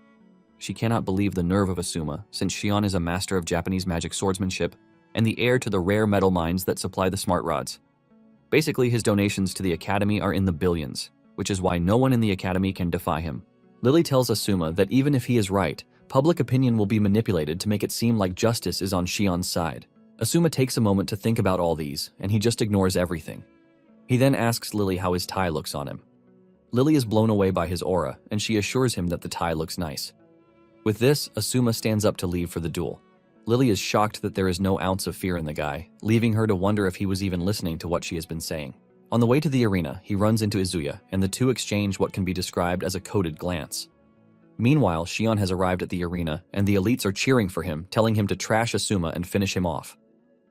She cannot believe the nerve of Asuma, since Shion is a master of Japanese magic swordsmanship and the heir to the rare metal mines that supply the smart rods. Basically, his donations to the academy are in the billions, which is why no one in the academy can defy him. Lily tells Asuma that even if he is right, public opinion will be manipulated to make it seem like justice is on Shion's side. Asuma takes a moment to think about all these, and he just ignores everything. He then asks Lily how his tie looks on him. Lily is blown away by his aura, and she assures him that the tie looks nice. With this, Asuma stands up to leave for the duel. Lily is shocked that there is no ounce of fear in the guy, leaving her to wonder if he was even listening to what she has been saying. On the way to the arena, he runs into Izuya, and the two exchange what can be described as a coded glance. Meanwhile, Shion has arrived at the arena, and the elites are cheering for him, telling him to trash Asuma and finish him off.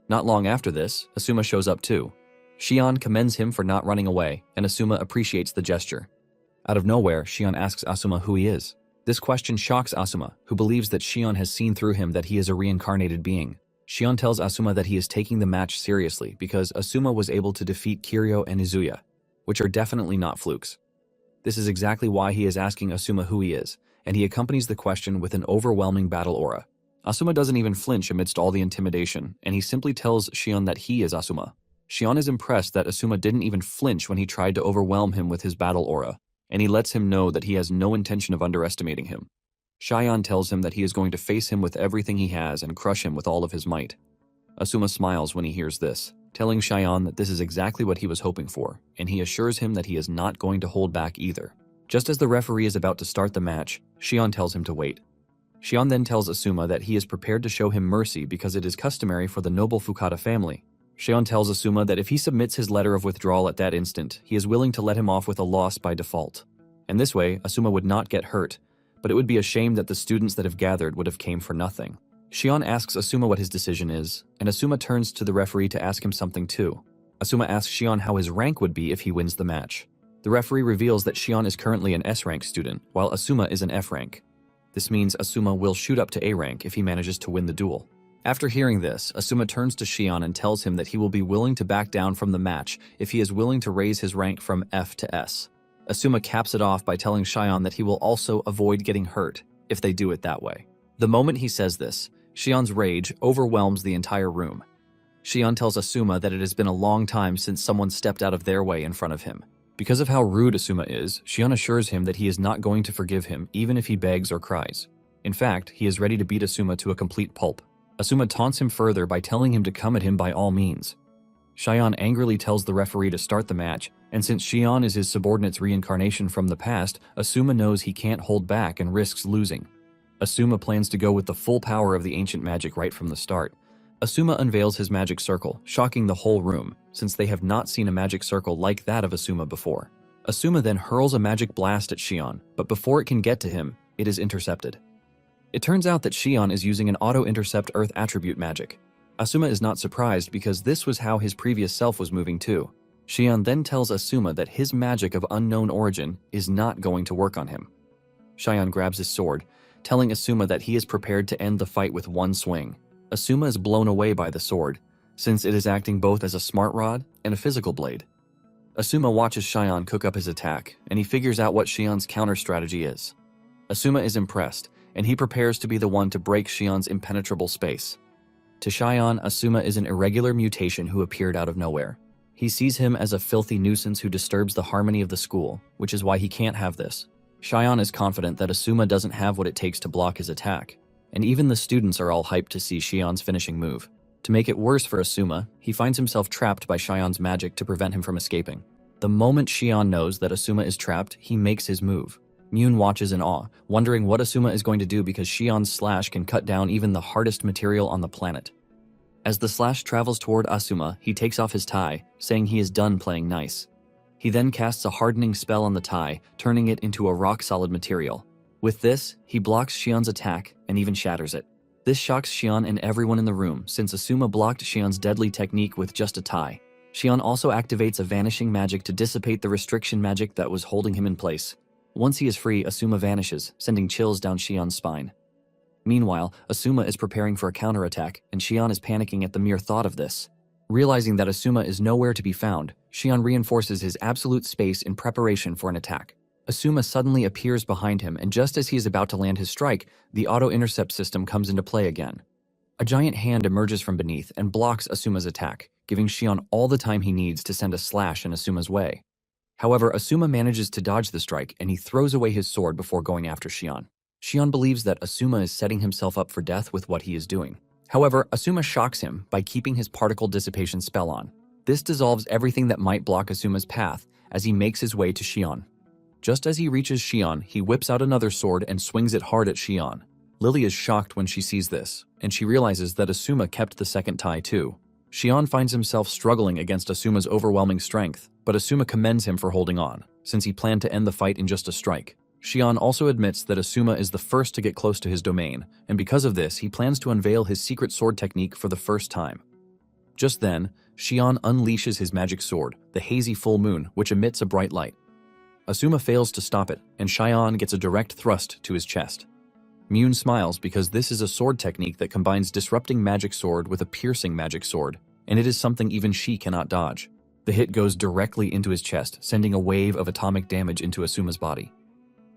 Not long after this, Asuma shows up too. Shion commends him for not running away, and Asuma appreciates the gesture. Out of nowhere, Shion asks Asuma who he is. This question shocks Asuma, who believes that Shion has seen through him that he is a reincarnated being. Shion tells Asuma that he is taking the match seriously because Asuma was able to defeat Kiryu and Izuya, which are definitely not flukes. This is exactly why he is asking Asuma who he is, and he accompanies the question with an overwhelming battle aura. Asuma doesn't even flinch amidst all the intimidation, and he simply tells Shion that he is Asuma. Shion is impressed that Asuma didn't even flinch when he tried to overwhelm him with his battle aura, and he lets him know that he has no intention of underestimating him. Shion tells him that he is going to face him with everything he has and crush him with all of his might. Asuma smiles when he hears this, telling Shion that this is exactly what he was hoping for, and he assures him that he is not going to hold back either. Just as the referee is about to start the match, Shion tells him to wait. Shion then tells Asuma that he is prepared to show him mercy because it is customary for the noble Fukata family. Shion tells Asuma that if he submits his letter of withdrawal at that instant, he is willing to let him off with a loss by default. And this way, Asuma would not get hurt, but it would be a shame that the students that have gathered would have came for nothing. Shion asks Asuma what his decision is, and Asuma turns to the referee to ask him something too. Asuma asks Shion how his rank would be if he wins the match. The referee reveals that Shion is currently an S-rank student, while Asuma is an F-rank. This means Asuma will shoot up to A-rank if he manages to win the duel. After hearing this, Asuma turns to Shion and tells him that he will be willing to back down from the match if he is willing to raise his rank from F to S. Asuma caps it off by telling Shion that he will also avoid getting hurt if they do it that way. The moment he says this, Shion's rage overwhelms the entire room. Shion tells Asuma that it has been a long time since someone stepped out of their way in front of him. Because of how rude Asuma is, Shion assures him that he is not going to forgive him even if he begs or cries. In fact, he is ready to beat Asuma to a complete pulp. Asuma taunts him further by telling him to come at him by all means. Shion angrily tells the referee to start the match, and since Shion is his subordinate's reincarnation from the past, Asuma knows he can't hold back and risks losing. Asuma plans to go with the full power of the ancient magic right from the start. Asuma unveils his magic circle, shocking the whole room, since they have not seen a magic circle like that of Asuma before. Asuma then hurls a magic blast at Shion, but before it can get to him, it is intercepted. It turns out that Shion is using an auto-intercept earth attribute magic. Asuma is not surprised because this was how his previous self was moving too. Shion then tells Asuma that his magic of unknown origin is not going to work on him. Shion grabs his sword, telling Asuma that he is prepared to end the fight with one swing. Asuma is blown away by the sword, since it is acting both as a smart rod and a physical blade. Asuma watches Shion cook up his attack, and he figures out what Shion's counter strategy is. Asuma is impressed, and he prepares to be the one to break Shion's impenetrable space. To Shion, Asuma is an irregular mutation who appeared out of nowhere. He He sees him as a filthy nuisance who disturbs the harmony of the school, which is why he can't have this. Shion is confident that Asuma doesn't have what it takes to block his attack, and even the students are all hyped to see Shion's finishing move. To make it worse for Asuma, he finds himself trapped by Shion's magic to prevent him from escaping. The moment Shion knows that Asuma is trapped, he makes his move. Myun watches in awe, wondering what Asuma is going to do because Shion's slash can cut down even the hardest material on the planet. As the slash travels toward Asuma, he takes off his tie, saying he is done playing nice. He then casts a hardening spell on the tie, turning it into a rock-solid material. With this, he blocks Shion's attack and even shatters it. This shocks Shion and everyone in the room, since Asuma blocked Shion's deadly technique with just a tie. Shion also activates a vanishing magic to dissipate the restriction magic that was holding him in place. Once he is free, Asuma vanishes, sending chills down Shion's spine. Meanwhile, Asuma is preparing for a counterattack, and Shion is panicking at the mere thought of this. Realizing that Asuma is nowhere to be found, Shion reinforces his absolute space in preparation for an attack. Asuma suddenly appears behind him, and just as he is about to land his strike, the auto-intercept system comes into play again. A giant hand emerges from beneath and blocks Asuma's attack, giving Shion all the time he needs to send a slash in Asuma's way. However, Asuma manages to dodge the strike, and he throws away his sword before going after Shion. Shion believes that Asuma is setting himself up for death with what he is doing. However, Asuma shocks him by keeping his particle dissipation spell on. This dissolves everything that might block Asuma's path as he makes his way to Shion. Just as he reaches Shion, he whips out another sword and swings it hard at Shion. Lily is shocked when she sees this, and she realizes that Asuma kept the second tie too. Shion finds himself struggling against Asuma's overwhelming strength, but Asuma commends him for holding on, since he planned to end the fight in just a strike. Shion also admits that Asuma is the first to get close to his domain, and because of this, he plans to unveil his secret sword technique for the first time. Just then, Shion unleashes his magic sword, the hazy full moon, which emits a bright light. Asuma fails to stop it, and Shion gets a direct thrust to his chest. Myun smiles because this is a sword technique that combines disrupting magic sword with a piercing magic sword, and it is something even she cannot dodge. The hit goes directly into his chest, sending a wave of atomic damage into Asuma's body.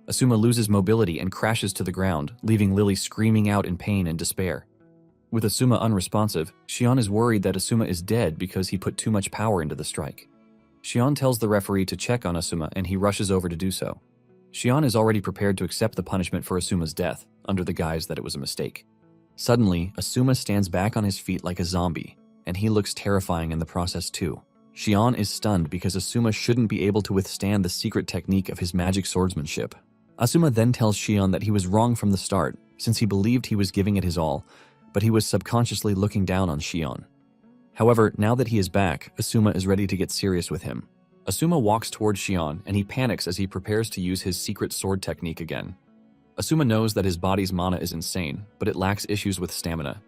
Asuma loses mobility and crashes to the ground, leaving Lily screaming out in pain and despair. With Asuma unresponsive, Shion is worried that Asuma is dead because he put too much power into the strike. Shion tells the referee to check on Asuma, and he rushes over to do so. Shion is already prepared to accept the punishment for Asuma's death, under the guise that it was a mistake. Suddenly, Asuma stands back on his feet like a zombie, and he looks terrifying in the process too. Shion is stunned because Asuma shouldn't be able to withstand the secret technique of his magic swordsmanship. Asuma then tells Shion that he was wrong from the start, since he believed he was giving it his all, but he was subconsciously looking down on Shion. However, now that he is back, Asuma is ready to get serious with him. Asuma walks towards Shion, and he panics as he prepares to use his secret sword technique again. Asuma knows that his body's mana is insane, but it lacks issues with stamina.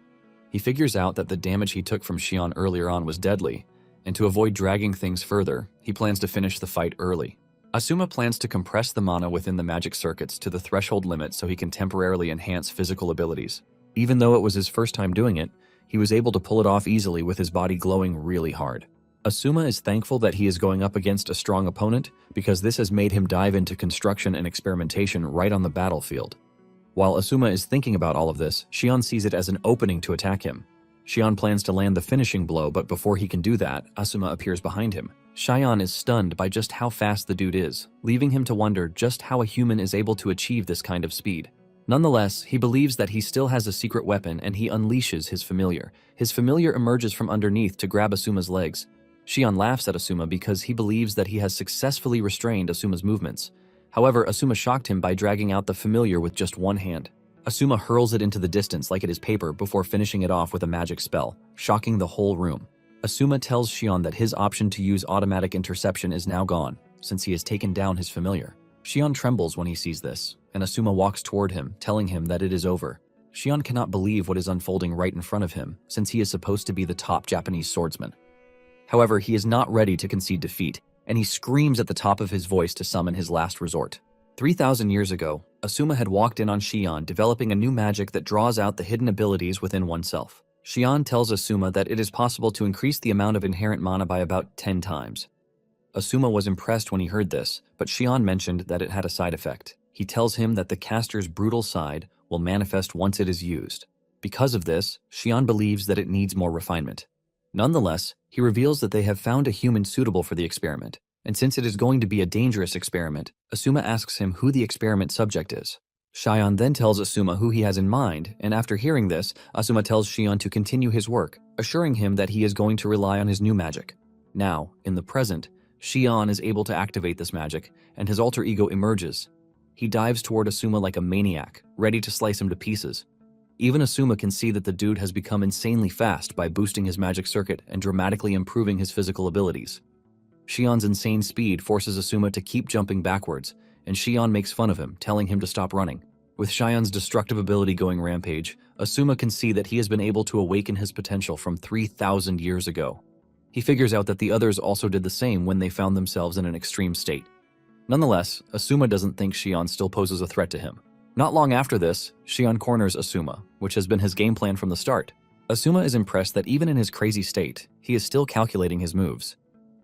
He figures out that the damage he took from Shion earlier on was deadly, and to avoid dragging things further, he plans to finish the fight early. Asuma plans to compress the mana within the magic circuits to the threshold limit so he can temporarily enhance physical abilities. Even though it was his first time doing it, he was able to pull it off easily with his body glowing really hard. Asuma is thankful that he is going up against a strong opponent because this has made him dive into construction and experimentation right on the battlefield. While Asuma is thinking about all of this, Shion sees it as an opening to attack him. Shion plans to land the finishing blow, but before he can do that, Asuma appears behind him. Shion is stunned by just how fast the dude is, leaving him to wonder just how a human is able to achieve this kind of speed. Nonetheless, he believes that he still has a secret weapon and he unleashes his familiar. His familiar emerges from underneath to grab Asuma's legs. Shion laughs at Asuma because he believes that he has successfully restrained Asuma's movements. However, Asuma shocked him by dragging out the familiar with just one hand. Asuma hurls it into the distance like it is paper before finishing it off with a magic spell, shocking the whole room. Asuma tells Shion that his option to use automatic interception is now gone, since he has taken down his familiar. Shion trembles when he sees this, and Asuma walks toward him, telling him that it is over. Shion cannot believe what is unfolding right in front of him, since he is supposed to be the top Japanese swordsman. However, he is not ready to concede defeat, and he screams at the top of his voice to summon his last resort. 3,000 years ago, Asuma had walked in on Shion, developing a new magic that draws out the hidden abilities within oneself. Shion tells Asuma that it is possible to increase the amount of inherent mana by about 10 times. Asuma was impressed when he heard this, but Shion mentioned that it had a side effect. He tells him that the caster's brutal side will manifest once it is used. Because of this, Shion believes that it needs more refinement. Nonetheless, He reveals that they have found a human suitable for the experiment, and since it is going to be a dangerous experiment, Asuma asks him who the experiment subject is. Shion then tells Asuma who he has in mind, and after hearing this, Asuma tells Shion to continue his work, assuring him that he is going to rely on his new magic. Now, in the present, Shion is able to activate this magic, and his alter ego emerges. He dives toward Asuma like a maniac, ready to slice him to pieces. Even Asuma can see that the dude has become insanely fast by boosting his magic circuit and dramatically improving his physical abilities. Shion's insane speed forces Asuma to keep jumping backwards, and Shion makes fun of him, telling him to stop running. With Shion's destructive ability going rampage, Asuma can see that he has been able to awaken his potential from 3,000 years ago. He figures out that the others also did the same when they found themselves in an extreme state. Nonetheless, Asuma doesn't think Shion still poses a threat to him. Not long after this, Shion corners Asuma, which has been his game plan from the start. Asuma is impressed that even in his crazy state, he is still calculating his moves.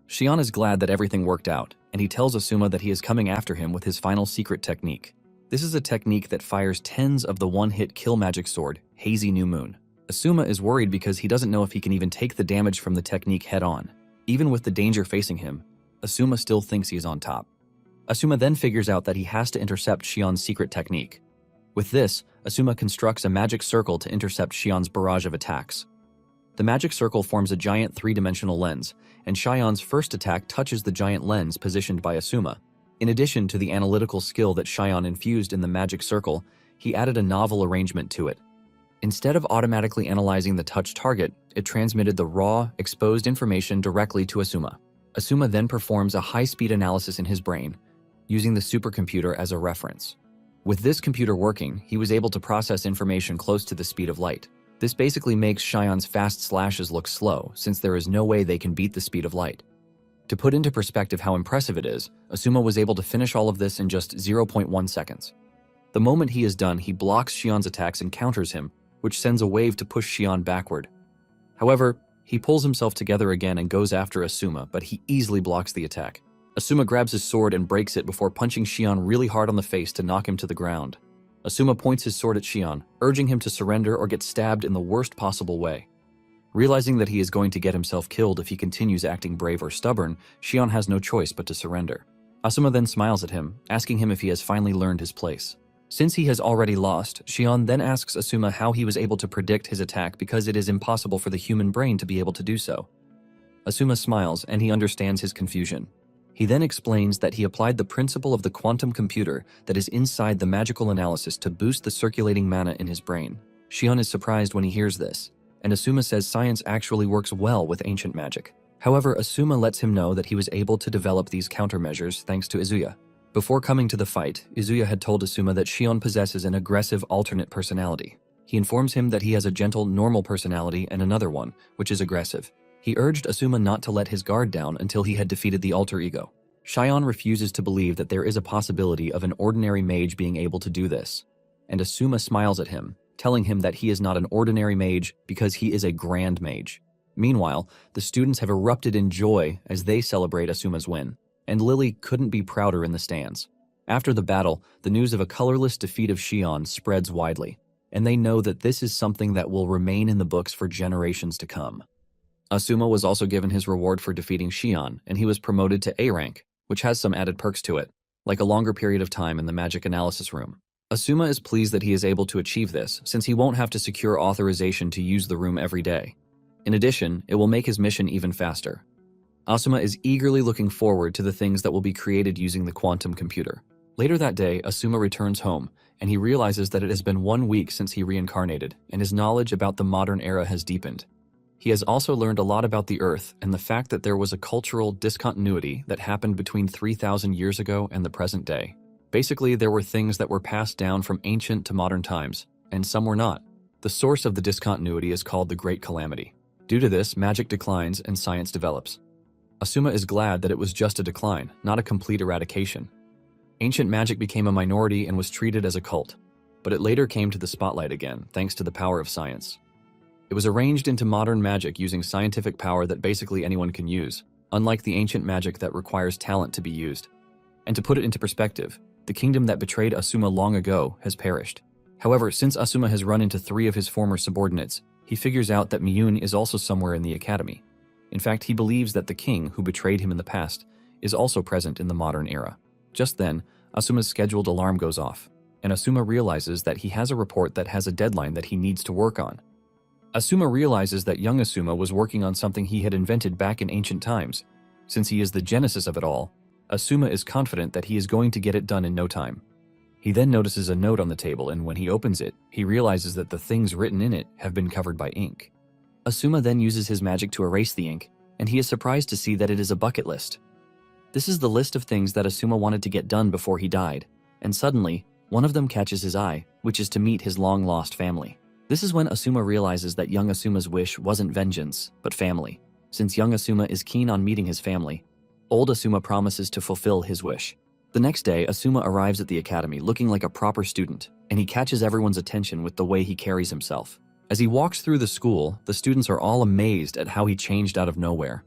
Shion is glad that everything worked out, and he tells Asuma that he is coming after him with his final secret technique. This is a technique that fires tens of the one-hit kill magic sword, Hazy New Moon. Asuma is worried because he doesn't know if he can even take the damage from the technique head-on. Even with the danger facing him, Asuma still thinks he is on top. Asuma then figures out that he has to intercept Shion's secret technique. With this, Asuma constructs a magic circle to intercept Shion's barrage of attacks. The magic circle forms a giant three-dimensional lens, and Shion's first attack touches the giant lens positioned by Asuma. In addition to the analytical skill that Shion infused in the magic circle, he added a novel arrangement to it. Instead of automatically analyzing the touch target, it transmitted the raw, exposed information directly to Asuma. Asuma then performs a high-speed analysis in his brain, using the supercomputer as a reference. With this computer working, he was able to process information close to the speed of light. This basically makes Shion's fast slashes look slow, since there is no way they can beat the speed of light. To put into perspective how impressive it is, Asuma was able to finish all of this in just 0.1 seconds. The moment he is done, he blocks Shion's attacks and counters him, which sends a wave to push Shion backward. However, he pulls himself together again and goes after Asuma, but he easily blocks the attack. Asuma grabs his sword and breaks it before punching Shion really hard on the face to knock him to the ground. Asuma points his sword at Shion, urging him to surrender or get stabbed in the worst possible way. Realizing that he is going to get himself killed if he continues acting brave or stubborn, Shion has no choice but to surrender. Asuma then smiles at him, asking him if he has finally learned his place. Since he has already lost, Shion then asks Asuma how he was able to predict his attack because it is impossible for the human brain to be able to do so. Asuma smiles and he understands his confusion. He then explains that he applied the principle of the quantum computer that is inside the magical analysis to boost the circulating mana in his brain. Shion is surprised when he hears this, and Asuma says science actually works well with ancient magic. However, Asuma lets him know that he was able to develop these countermeasures thanks to Izuya. Before coming to the fight, Izuya had told Asuma that Shion possesses an aggressive alternate personality. He informs him that he has a gentle, normal personality and another one, which is aggressive. He urged Asuma not to let his guard down until he had defeated the alter ego. Shion refuses to believe that there is a possibility of an ordinary mage being able to do this, and Asuma smiles at him, telling him that he is not an ordinary mage because he is a grand mage. Meanwhile, the students have erupted in joy as they celebrate Asuma's win, and Lily couldn't be prouder in the stands. After the battle, the news of a colorless defeat of Shion spreads widely, and they know that this is something that will remain in the books for generations to come. Asuma was also given his reward for defeating Shion, and he was promoted to A rank, which has some added perks to it, like a longer period of time in the magic analysis room. Asuma is pleased that he is able to achieve this, since he won't have to secure authorization to use the room every day. In addition, it will make his mission even faster. Asuma is eagerly looking forward to the things that will be created using the quantum computer. Later that day, Asuma returns home, and he realizes that it has been 1 week since he reincarnated, and his knowledge about the modern era has deepened. He has also learned a lot about the Earth and the fact that there was a cultural discontinuity that happened between 3,000 years ago and the present day. Basically, there were things that were passed down from ancient to modern times, and some were not. The source of the discontinuity is called the Great Calamity. Due to this, magic declines and science develops. Asuma is glad that it was just a decline, not a complete eradication. Ancient magic became a minority and was treated as a cult, but it later came to the spotlight again, thanks to the power of science. It was arranged into modern magic using scientific power that basically anyone can use, unlike the ancient magic that requires talent to be used. And to put it into perspective, the kingdom that betrayed Asuma long ago has perished. However, since Asuma has run into 3 of his former subordinates, he figures out that Miyun is also somewhere in the academy. In fact, he believes that the king, who betrayed him in the past, is also present in the modern era. Just then, Asuma's scheduled alarm goes off, and Asuma realizes that he has a report that has a deadline that he needs to work on. Asuma realizes that young Asuma was working on something he had invented back in ancient times. Since he is the genesis of it all, Asuma is confident that he is going to get it done in no time. He then notices a note on the table, and when he opens it, he realizes that the things written in it have been covered by ink. Asuma then uses his magic to erase the ink, and he is surprised to see that it is a bucket list. This is the list of things that Asuma wanted to get done before he died, and suddenly, one of them catches his eye, which is to meet his long-lost family. This is when Asuma realizes that young Asuma's wish wasn't vengeance, but family. Since young Asuma is keen on meeting his family, old Asuma promises to fulfill his wish. The next day, Asuma arrives at the academy looking like a proper student, and he catches everyone's attention with the way he carries himself. As he walks through the school, the students are all amazed at how he changed out of nowhere.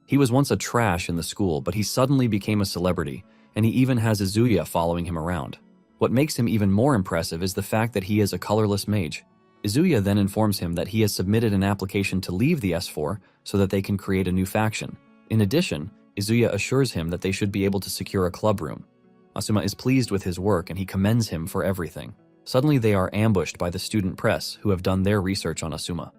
He was once a trash in the school, but he suddenly became a celebrity, and he even has Izuya following him around. What makes him even more impressive is the fact that he is a colorless mage. Izuya then informs him that he has submitted an application to leave the S4 so that they can create a new faction. In addition, Izuya assures him that they should be able to secure a club room. Asuma is pleased with his work and he commends him for everything. Suddenly they are ambushed by the student press who have done their research on Asuma.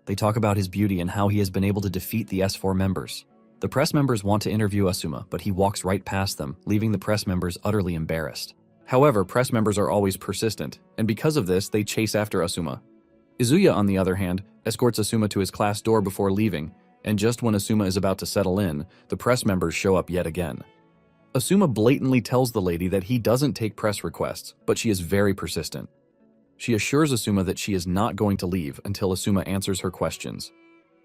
They talk about his beauty and how he has been able to defeat the S4 members. The press members want to interview Asuma, but he walks right past them, leaving the press members utterly embarrassed. However, press members are always persistent, and because of this, they chase after Asuma. Izuya, on the other hand, escorts Asuma to his class door before leaving, and just when Asuma is about to settle in, the press members show up yet again. Asuma blatantly tells the lady that he doesn't take press requests, but she is very persistent. She assures Asuma that she is not going to leave until Asuma answers her questions.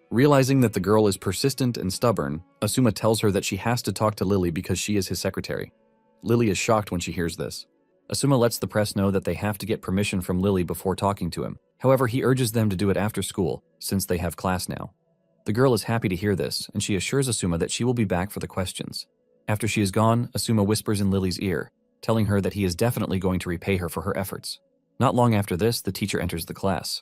Realizing that the girl is persistent and stubborn, Asuma tells her that she has to talk to Lily because she is his secretary. Lily is shocked when she hears this. Asuma lets the press know that they have to get permission from Lily before talking to him. However, he urges them to do it after school, since they have class now. The girl is happy to hear this, and she assures Asuma that she will be back for the questions. After she is gone, Asuma whispers in Lily's ear, telling her that he is definitely going to repay her for her efforts. Not long after this, the teacher enters the class.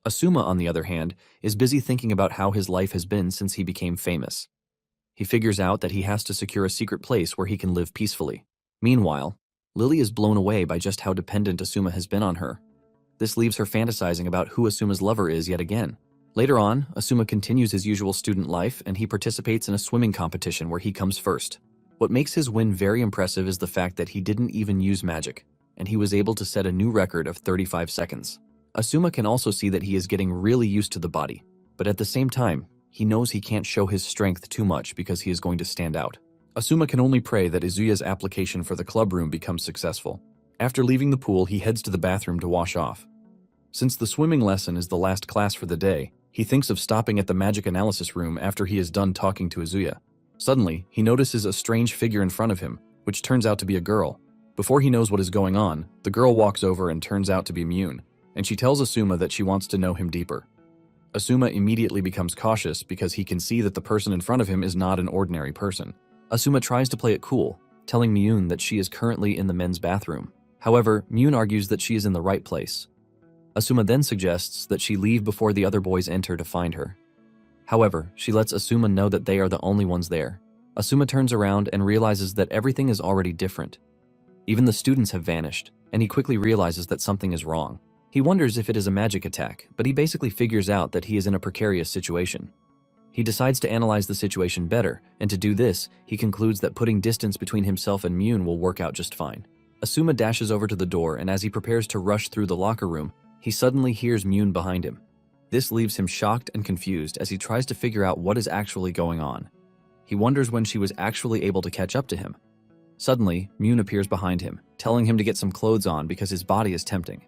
Asuma, on the other hand, is busy thinking about how his life has been since he became famous. He figures out that he has to secure a secret place where he can live peacefully. Meanwhile, Lily is blown away by just how dependent Asuma has been on her. This leaves her fantasizing about who Asuma's lover is yet again. Later on, Asuma continues his usual student life and he participates in a swimming competition where he comes first. What makes his win very impressive is the fact that he didn't even use magic, and he was able to set a new record of 35 seconds. Asuma can also see that he is getting really used to the body, but at the same time, he knows he can't show his strength too much because he is going to stand out. Asuma can only pray that Izuya's application for the club room becomes successful. After leaving the pool, he heads to the bathroom to wash off. Since the swimming lesson is the last class for the day, he thinks of stopping at the magic analysis room after he is done talking to Izuya. Suddenly, he notices a strange figure in front of him, which turns out to be a girl. Before he knows what is going on, the girl walks over and turns out to be Mune, and she tells Asuma that she wants to know him deeper. Asuma immediately becomes cautious because he can see that the person in front of him is not an ordinary person. Asuma tries to play it cool, telling Mune that she is currently in the men's bathroom. However, Mune argues that she is in the right place. Asuma then suggests that she leave before the other boys enter to find her. However, she lets Asuma know that they are the only ones there. Asuma turns around and realizes that everything is already different. Even the students have vanished, and he quickly realizes that something is wrong. He wonders if it is a magic attack, but he basically figures out that he is in a precarious situation. He decides to analyze the situation better, and to do this, he concludes that putting distance between himself and Mune will work out just fine. Asuma dashes over to the door, and as he prepares to rush through the locker room, he suddenly hears Mune behind him. This leaves him shocked and confused as he tries to figure out what is actually going on. He wonders when she was actually able to catch up to him. Suddenly, Mune appears behind him, telling him to get some clothes on because his body is tempting.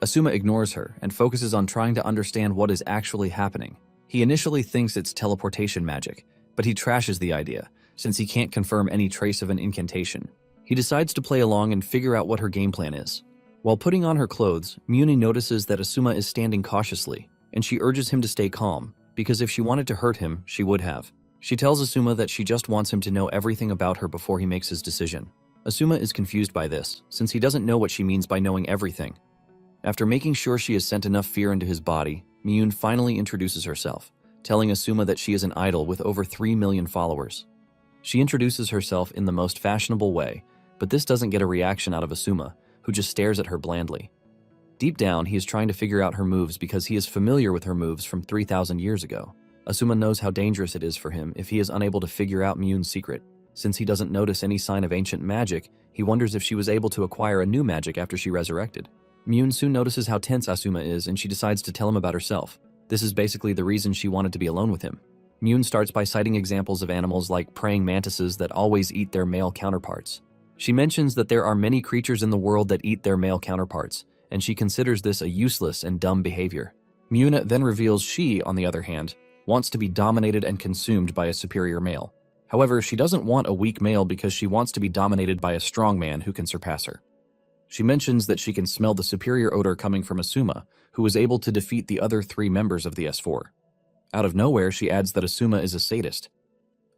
Asuma ignores her and focuses on trying to understand what is actually happening. He initially thinks it's teleportation magic, but he trashes the idea, since he can't confirm any trace of an incantation. He decides to play along and figure out what her game plan is. While putting on her clothes, Mune notices that Asuma is standing cautiously, and she urges him to stay calm, because if she wanted to hurt him, she would have. She tells Asuma that she just wants him to know everything about her before he makes his decision. Asuma is confused by this, since he doesn't know what she means by knowing everything. After making sure she has sent enough fear into his body, Mune finally introduces herself, telling Asuma that she is an idol with over 3 million followers. She introduces herself in the most fashionable way, but this doesn't get a reaction out of Asuma, who just stares at her blandly. Deep down, he is trying to figure out her moves because he is familiar with her moves from 3,000 years ago. Asuma knows how dangerous it is for him if he is unable to figure out Myun's secret. Since he doesn't notice any sign of ancient magic, he wonders if she was able to acquire a new magic after she resurrected. Myun soon notices how tense Asuma is and she decides to tell him about herself. This is basically the reason she wanted to be alone with him. Myun starts by citing examples of animals like praying mantises that always eat their male counterparts. She mentions that there are many creatures in the world that eat their male counterparts, and she considers this a useless and dumb behavior. Myuna then reveals she, on the other hand, wants to be dominated and consumed by a superior male. However, she doesn't want a weak male because she wants to be dominated by a strong man who can surpass her. She mentions that she can smell the superior odor coming from Asuma, who was able to defeat the other 3 members of the S4. Out of nowhere, she adds that Asuma is a sadist.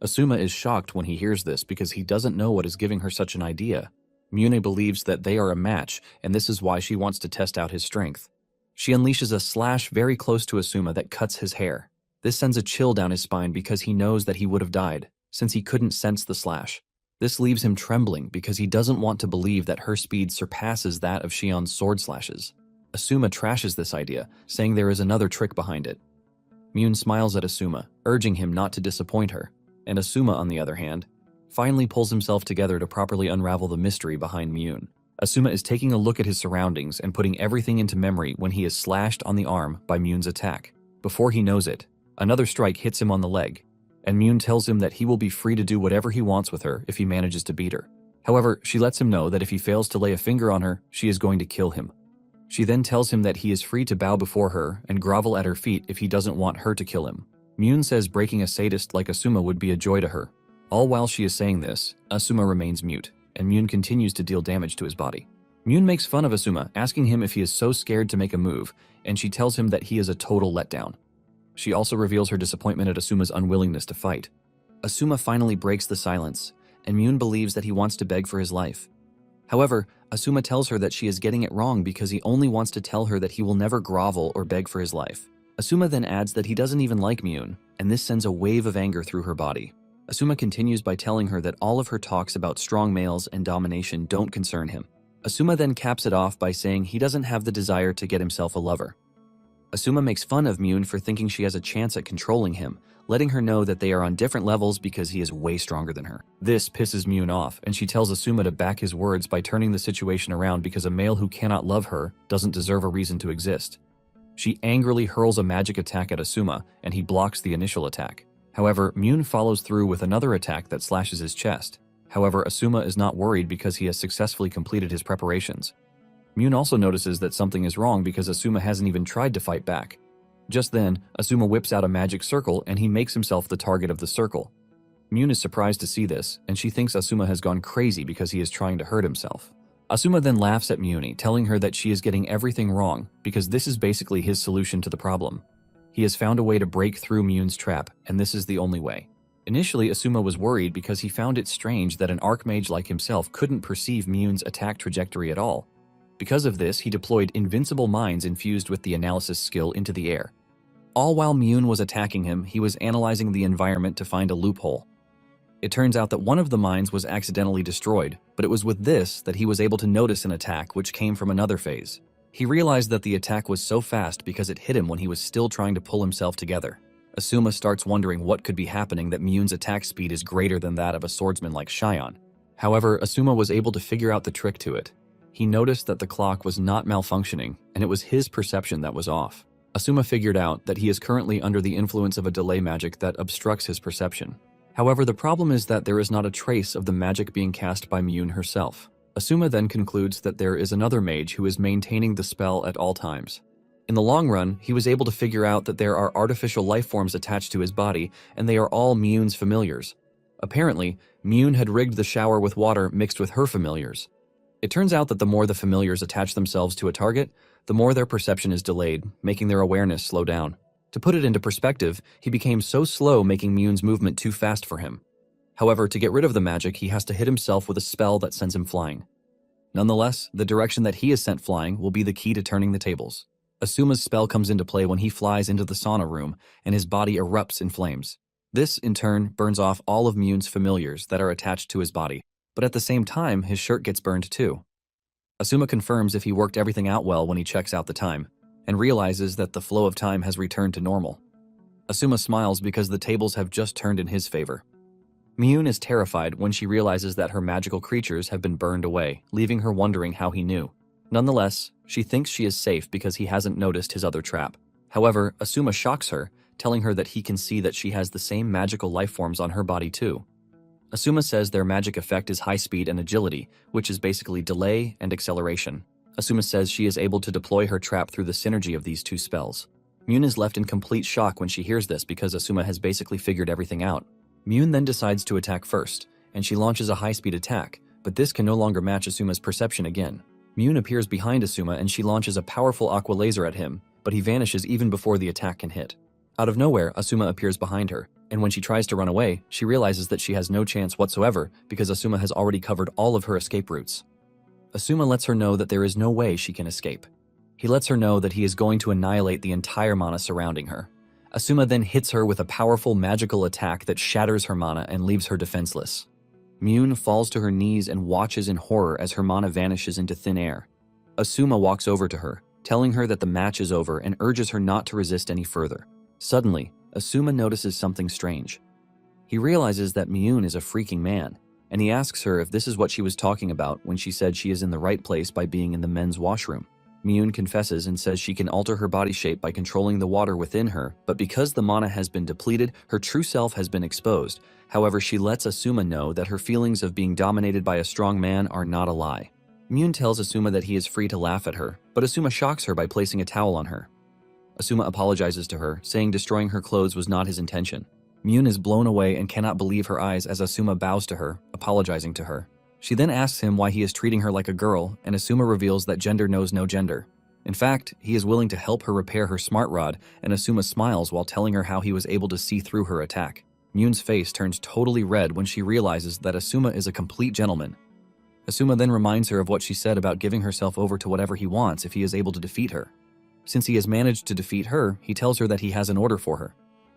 Asuma is shocked when he hears this because he doesn't know what is giving her such an idea. Mune believes that they are a match, and this is why she wants to test out his strength. She unleashes a slash very close to Asuma that cuts his hair. This sends a chill down his spine because he knows that he would have died, since he couldn't sense the slash. This leaves him trembling because he doesn't want to believe that her speed surpasses that of Shion's sword slashes. Asuma trashes this idea, saying there is another trick behind it. Mune smiles at Asuma, urging him not to disappoint her, and Asuma, on the other hand, finally pulls himself together to properly unravel the mystery behind Mune. Asuma is taking a look at his surroundings and putting everything into memory when he is slashed on the arm by Mune's attack. Before he knows it, another strike hits him on the leg, and Mune tells him that he will be free to do whatever he wants with her if he manages to beat her. However, she lets him know that if he fails to lay a finger on her, she is going to kill him. She then tells him that he is free to bow before her and grovel at her feet if he doesn't want her to kill him. Mune says breaking a sadist like Asuma would be a joy to her. All while she is saying this, Asuma remains mute, and Mune continues to deal damage to his body. Mune makes fun of Asuma, asking him if he is so scared to make a move, and she tells him that he is a total letdown. She also reveals her disappointment at Asuma's unwillingness to fight. Asuma finally breaks the silence, and Mune believes that he wants to beg for his life. However, Asuma tells her that she is getting it wrong because he only wants to tell her that he will never grovel or beg for his life. Asuma then adds that he doesn't even like Mune, and this sends a wave of anger through her body. Asuma continues by telling her that all of her talks about strong males and domination don't concern him. Asuma then caps it off by saying he doesn't have the desire to get himself a lover. Asuma makes fun of Mune for thinking she has a chance at controlling him, letting her know that they are on different levels because he is way stronger than her. This pisses Mune off, and she tells Asuma to back his words by turning the situation around because a male who cannot love her doesn't deserve a reason to exist. She angrily hurls a magic attack at Asuma, and he blocks the initial attack. However, Mune follows through with another attack that slashes his chest. However, Asuma is not worried because he has successfully completed his preparations. Mune also notices that something is wrong because Asuma hasn't even tried to fight back. Just then, Asuma whips out a magic circle and he makes himself the target of the circle. Mune is surprised to see this, and she thinks Asuma has gone crazy because he is trying to hurt himself. Asuma then laughs at Mune, telling her that she is getting everything wrong because this is basically his solution to the problem. He has found a way to break through Mune's trap, and this is the only way. Initially, Asuma was worried because he found it strange that an Archmage like himself couldn't perceive Mune's attack trajectory at all. Because of this, he deployed invincible minds infused with the analysis skill into the air. All while Mune was attacking him, he was analyzing the environment to find a loophole. It turns out that one of the mines was accidentally destroyed, but it was with this that he was able to notice an attack which came from another phase. He realized that the attack was so fast because it hit him when he was still trying to pull himself together. Asuma starts wondering what could be happening that Mune's attack speed is greater than that of a swordsman like Shion. However, Asuma was able to figure out the trick to it. He noticed that the clock was not malfunctioning, and it was his perception that was off. Asuma figured out that he is currently under the influence of a delay magic that obstructs his perception. However, the problem is that there is not a trace of the magic being cast by Mune herself. Asuma then concludes that there is another mage who is maintaining the spell at all times. In the long run, he was able to figure out that there are artificial life forms attached to his body, and they are all Mune's familiars. Apparently, Mune had rigged the shower with water mixed with her familiars. It turns out that the more the familiars attach themselves to a target, the more their perception is delayed, making their awareness slow down. To put it into perspective, he became so slow making Mune's movement too fast for him. However, to get rid of the magic, he has to hit himself with a spell that sends him flying. Nonetheless, the direction that he is sent flying will be the key to turning the tables. Asuma's spell comes into play when he flies into the sauna room and his body erupts in flames. This, in turn, burns off all of Myun's familiars that are attached to his body, but at the same time, his shirt gets burned too. Asuma confirms if he worked everything out well when he checks out the time, and realizes that the flow of time has returned to normal. Asuma smiles because the tables have just turned in his favor. Myun is terrified when she realizes that her magical creatures have been burned away, leaving her wondering how he knew. Nonetheless, she thinks she is safe because he hasn't noticed his other trap. However, Asuma shocks her, telling her that he can see that she has the same magical life forms on her body too. Asuma says their magic effect is high speed and agility, which is basically delay and acceleration. Asuma says she is able to deploy her trap through the synergy of these two spells. Myun is left in complete shock when she hears this because Asuma has basically figured everything out. Myun then decides to attack first, and she launches a high-speed attack, but this can no longer match Asuma's perception again. Myun appears behind Asuma and she launches a powerful aqua laser at him, but he vanishes even before the attack can hit. Out of nowhere, Asuma appears behind her, and when she tries to run away, she realizes that she has no chance whatsoever because Asuma has already covered all of her escape routes. Asuma lets her know that there is no way she can escape. He lets her know that he is going to annihilate the entire mana surrounding her. Asuma then hits her with a powerful magical attack that shatters her mana and leaves her defenseless. Myun falls to her knees and watches in horror as her mana vanishes into thin air. Asuma walks over to her, telling her that the match is over and urges her not to resist any further. Suddenly, Asuma notices something strange. He realizes that Myun is a freaking man, and he asks her if this is what she was talking about when she said she is in the right place by being in the men's washroom. Myun confesses and says she can alter her body shape by controlling the water within her, but because the mana has been depleted, her true self has been exposed. However, she lets Asuma know that her feelings of being dominated by a strong man are not a lie. Myun tells Asuma that he is free to laugh at her, but Asuma shocks her by placing a towel on her. Asuma apologizes to her, saying destroying her clothes was not his intention. Myun is blown away and cannot believe her eyes as Asuma bows to her, apologizing to her. She then asks him why he is treating her like a girl, and Asuma reveals that gender knows no gender. In fact, he is willing to help her repair her smart rod, and Asuma smiles while telling her how he was able to see through her attack. Myun's face turns totally red when she realizes that Asuma is a complete gentleman. Asuma then reminds her of what she said about giving herself over to whatever he wants if he is able to defeat her. Since he has managed to defeat her, he tells her that he has an order for her.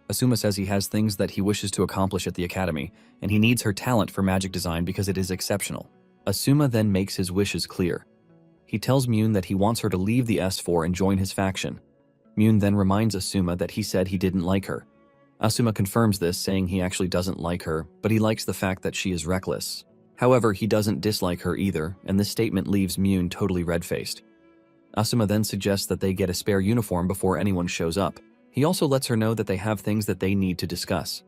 Asuma says he has things that he wishes to accomplish at the academy, and he needs her talent for magic design because it is exceptional. Asuma then makes his wishes clear. He tells Myun that he wants her to leave the S4 and join his faction. Myun then reminds Asuma that he said he didn't like her. Asuma confirms this, saying he actually doesn't like her, but he likes the fact that she is reckless. However, he doesn't dislike her either, and this statement leaves Myun totally red-faced. Asuma then suggests that they get a spare uniform before anyone shows up. He also lets her know that they have things that they need to discuss.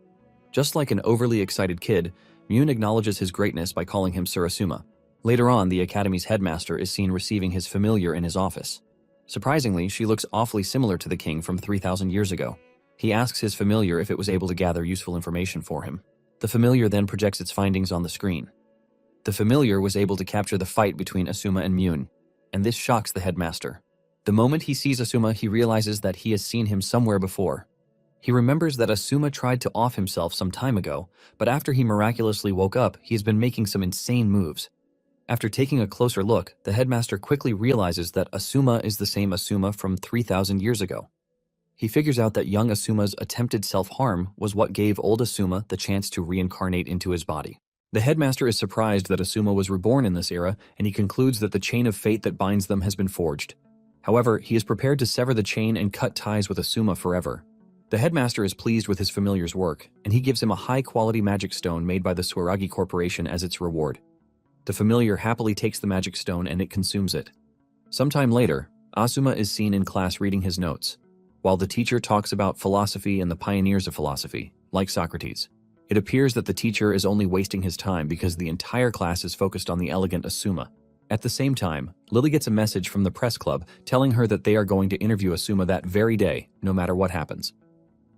Just like an overly excited kid, Myun acknowledges his greatness by calling him Sir Asuma. Later on, the academy's headmaster is seen receiving his familiar in his office. Surprisingly, she looks awfully similar to the king from 3,000 years ago. He asks his familiar if it was able to gather useful information for him. The familiar then projects its findings on the screen. The familiar was able to capture the fight between Asuma and Myun, and this shocks the headmaster. The moment he sees Asuma, he realizes that he has seen him somewhere before. He remembers that Asuma tried to off himself some time ago, but after he miraculously woke up, he has been making some insane moves. After taking a closer look, the headmaster quickly realizes that Asuma is the same Asuma from 3,000 years ago. He figures out that young Asuma's attempted self-harm was what gave old Asuma the chance to reincarnate into his body. The headmaster is surprised that Asuma was reborn in this era, and he concludes that the chain of fate that binds them has been forged. However, he is prepared to sever the chain and cut ties with Asuma forever. The headmaster is pleased with his familiar's work, and he gives him a high-quality magic stone made by the Swaragi Corporation as its reward. The familiar happily takes the magic stone and it consumes it. Sometime later, Asuma is seen in class reading his notes, while the teacher talks about philosophy and the pioneers of philosophy, like Socrates. It appears that the teacher is only wasting his time because the entire class is focused on the elegant Asuma. At the same time, Lily gets a message from the press club telling her that they are going to interview Asuma that very day, no matter what happens.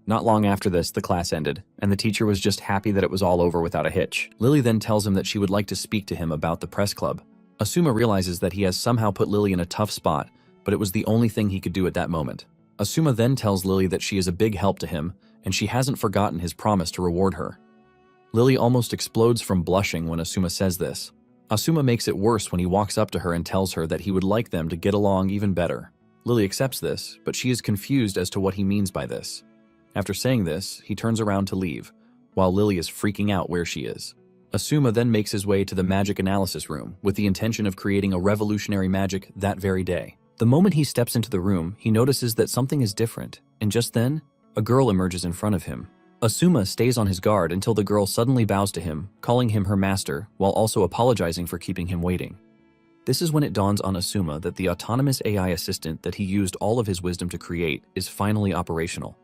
Not long after this, the class ended, and the teacher was just happy that it was all over without a hitch. Lily then tells him that she would like to speak to him about the press club. Asuma realizes that he has somehow put Lily in a tough spot, but it was the only thing he could do at that moment. Asuma then tells Lily that she is a big help to him, and she hasn't forgotten his promise to reward her. Lily almost explodes from blushing when Asuma says this. Asuma makes it worse when he walks up to her and tells her that he would like them to get along even better. Lily accepts this, but she is confused as to what he means by this. After saying this, he turns around to leave, while Lily is freaking out where she is. Asuma then makes his way to the magic analysis room with the intention of creating a revolutionary magic that very day. The moment he steps into the room, he notices that something is different, and just then, a girl emerges in front of him. Asuma stays on his guard until the girl suddenly bows to him, calling him her master, while also apologizing for keeping him waiting. This is when it dawns on Asuma that the autonomous AI assistant that he used all of his wisdom to create is finally operational.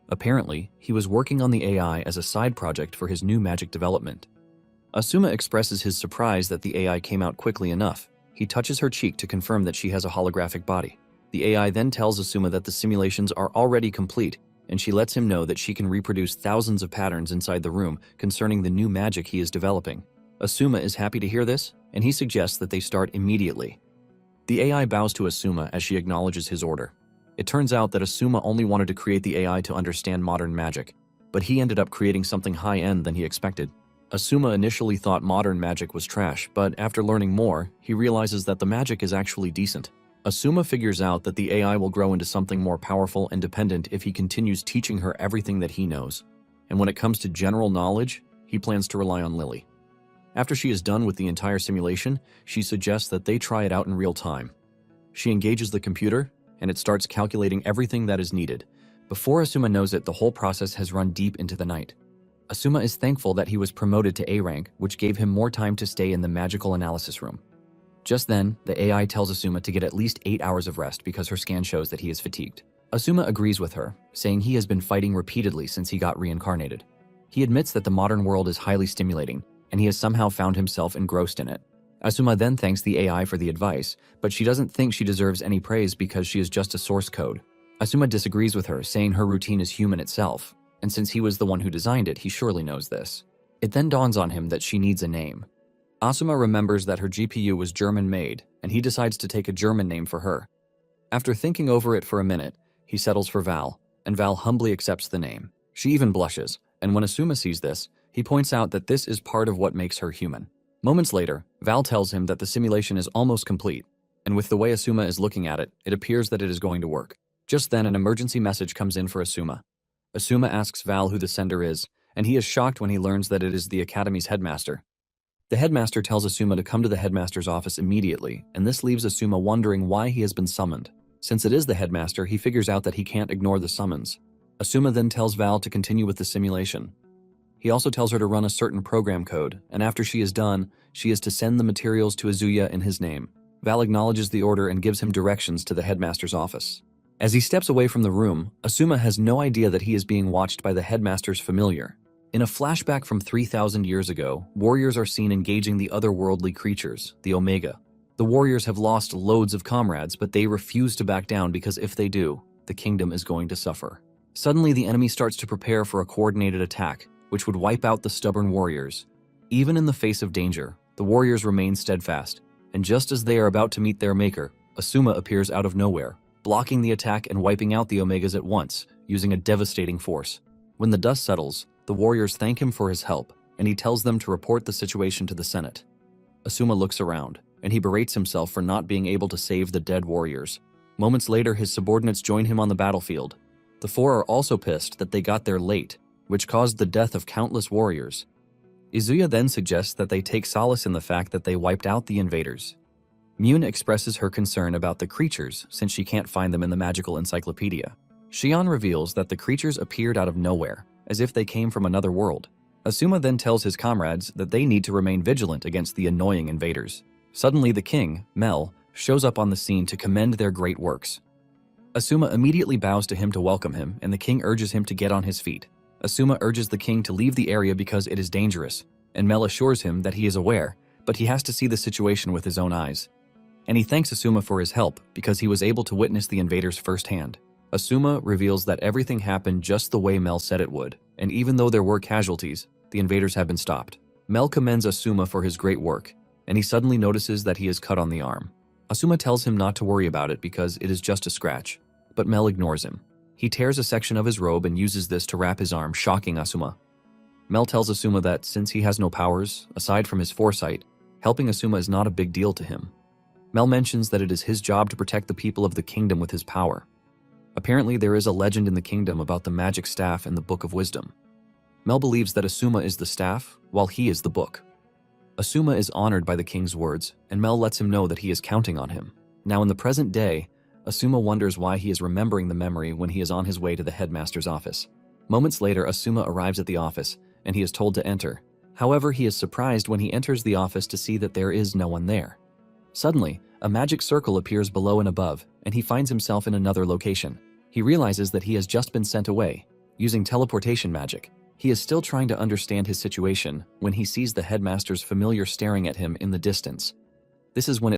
Apparently, he was working on the AI as a side project for his new magic development. Asuma expresses his surprise that the AI came out quickly enough. He touches her cheek to confirm that she has a holographic body. The AI then tells Asuma that the simulations are already complete, and she lets him know that she can reproduce thousands of patterns inside the room concerning the new magic he is developing. Asuma is happy to hear this, and he suggests that they start immediately. The AI bows to Asuma as she acknowledges his order. It turns out that Asuma only wanted to create the AI to understand modern magic, but he ended up creating something high-end than he expected. Asuma initially thought modern magic was trash, but after learning more, he realizes that the magic is actually decent. Asuma figures out that the AI will grow into something more powerful and dependent if he continues teaching her everything that he knows. And when it comes to general knowledge, he plans to rely on Lily. After she is done with the entire simulation, she suggests that they try it out in real time. She engages the computer, and it starts calculating everything that is needed. Before Asuma knows it, the whole process has run deep into the night. Asuma is thankful that he was promoted to A rank, which gave him more time to stay in the magical analysis room. Just then, the AI tells Asuma to get at least 8 hours of rest because her scan shows that he is fatigued. Asuma agrees with her, saying he has been fighting repeatedly since he got reincarnated. He admits that the modern world is highly stimulating, and he has somehow found himself engrossed in it. Asuma then thanks the AI for the advice, but she doesn't think she deserves any praise because she is just a source code. Asuma disagrees with her, saying her routine is human itself, and since he was the one who designed it, he surely knows this. It then dawns on him that she needs a name. Asuma remembers that her GPU was German-made, and he decides to take a German name for her. After thinking over it for a minute, he settles for Val, and Val humbly accepts the name. She even blushes, and when Asuma sees this, he points out that this is part of what makes her human. Moments later, Val tells him that the simulation is almost complete, and with the way Asuma is looking at it, it appears that it is going to work. Just then, an emergency message comes in for Asuma. Asuma asks Val who the sender is, and he is shocked when he learns that it is the Academy's headmaster. The headmaster tells Asuma to come to the headmaster's office immediately, and this leaves Asuma wondering why he has been summoned. Since it is the headmaster, he figures out that he can't ignore the summons. Asuma then tells Val to continue with the simulation. He also tells her to run a certain program code, and after she is done, she is to send the materials to Azuya in his name. Val acknowledges the order and gives him directions to the headmaster's office. As he steps away from the room, Asuma has no idea that he is being watched by the headmaster's familiar. In a flashback from 3,000 years ago, warriors are seen engaging the otherworldly creatures, the Omega. The warriors have lost loads of comrades, but they refuse to back down because if they do, the kingdom is going to suffer. Suddenly, the enemy starts to prepare for a coordinated attack, which would wipe out the stubborn warriors. Even in the face of danger, the warriors remain steadfast, and just as they are about to meet their maker, Asuma appears out of nowhere, blocking the attack and wiping out the Omegas at once, using a devastating force. When the dust settles, the warriors thank him for his help, and he tells them to report the situation to the Senate. Asuma looks around, and he berates himself for not being able to save the dead warriors. Moments later, his subordinates join him on the battlefield. The four are also pissed that they got there late, which caused the death of countless warriors. Izuya then suggests that they take solace in the fact that they wiped out the invaders. Mune expresses her concern about the creatures since she can't find them in the magical encyclopedia. Shion reveals that the creatures appeared out of nowhere, as if they came from another world. Asuma then tells his comrades that they need to remain vigilant against the annoying invaders. Suddenly the king, Mel, shows up on the scene to commend their great works. Asuma immediately bows to him to welcome him, and the king urges him to get on his feet. Asuma urges the king to leave the area because it is dangerous, and Mel assures him that he is aware, but he has to see the situation with his own eyes. And he thanks Asuma for his help because he was able to witness the invaders firsthand. Asuma reveals that everything happened just the way Mel said it would, and even though there were casualties, the invaders have been stopped. Mel commends Asuma for his great work, and he suddenly notices that he is cut on the arm. Asuma tells him not to worry about it because it is just a scratch, but Mel ignores him. He tears a section of his robe and uses this to wrap his arm, shocking Asuma. Mel tells Asuma that since he has no powers, aside from his foresight, helping Asuma is not a big deal to him. Mel mentions that it is his job to protect the people of the kingdom with his power. Apparently, there is a legend in the kingdom about the magic staff and the Book of Wisdom. Mel believes that Asuma is the staff, while he is the book. Asuma is honored by the king's words, and Mel lets him know that he is counting on him. Now in the present day, Asuma wonders why he is remembering the memory when he is on his way to the headmaster's office. Moments later, Asuma arrives at the office, and he is told to enter. However, he is surprised when he enters the office to see that there is no one there. Suddenly, a magic circle appears below and above, and he finds himself in another location. He realizes that he has just been sent away, using teleportation magic. He is still trying to understand his situation when he sees the headmaster's familiar staring at him in the distance. This is when it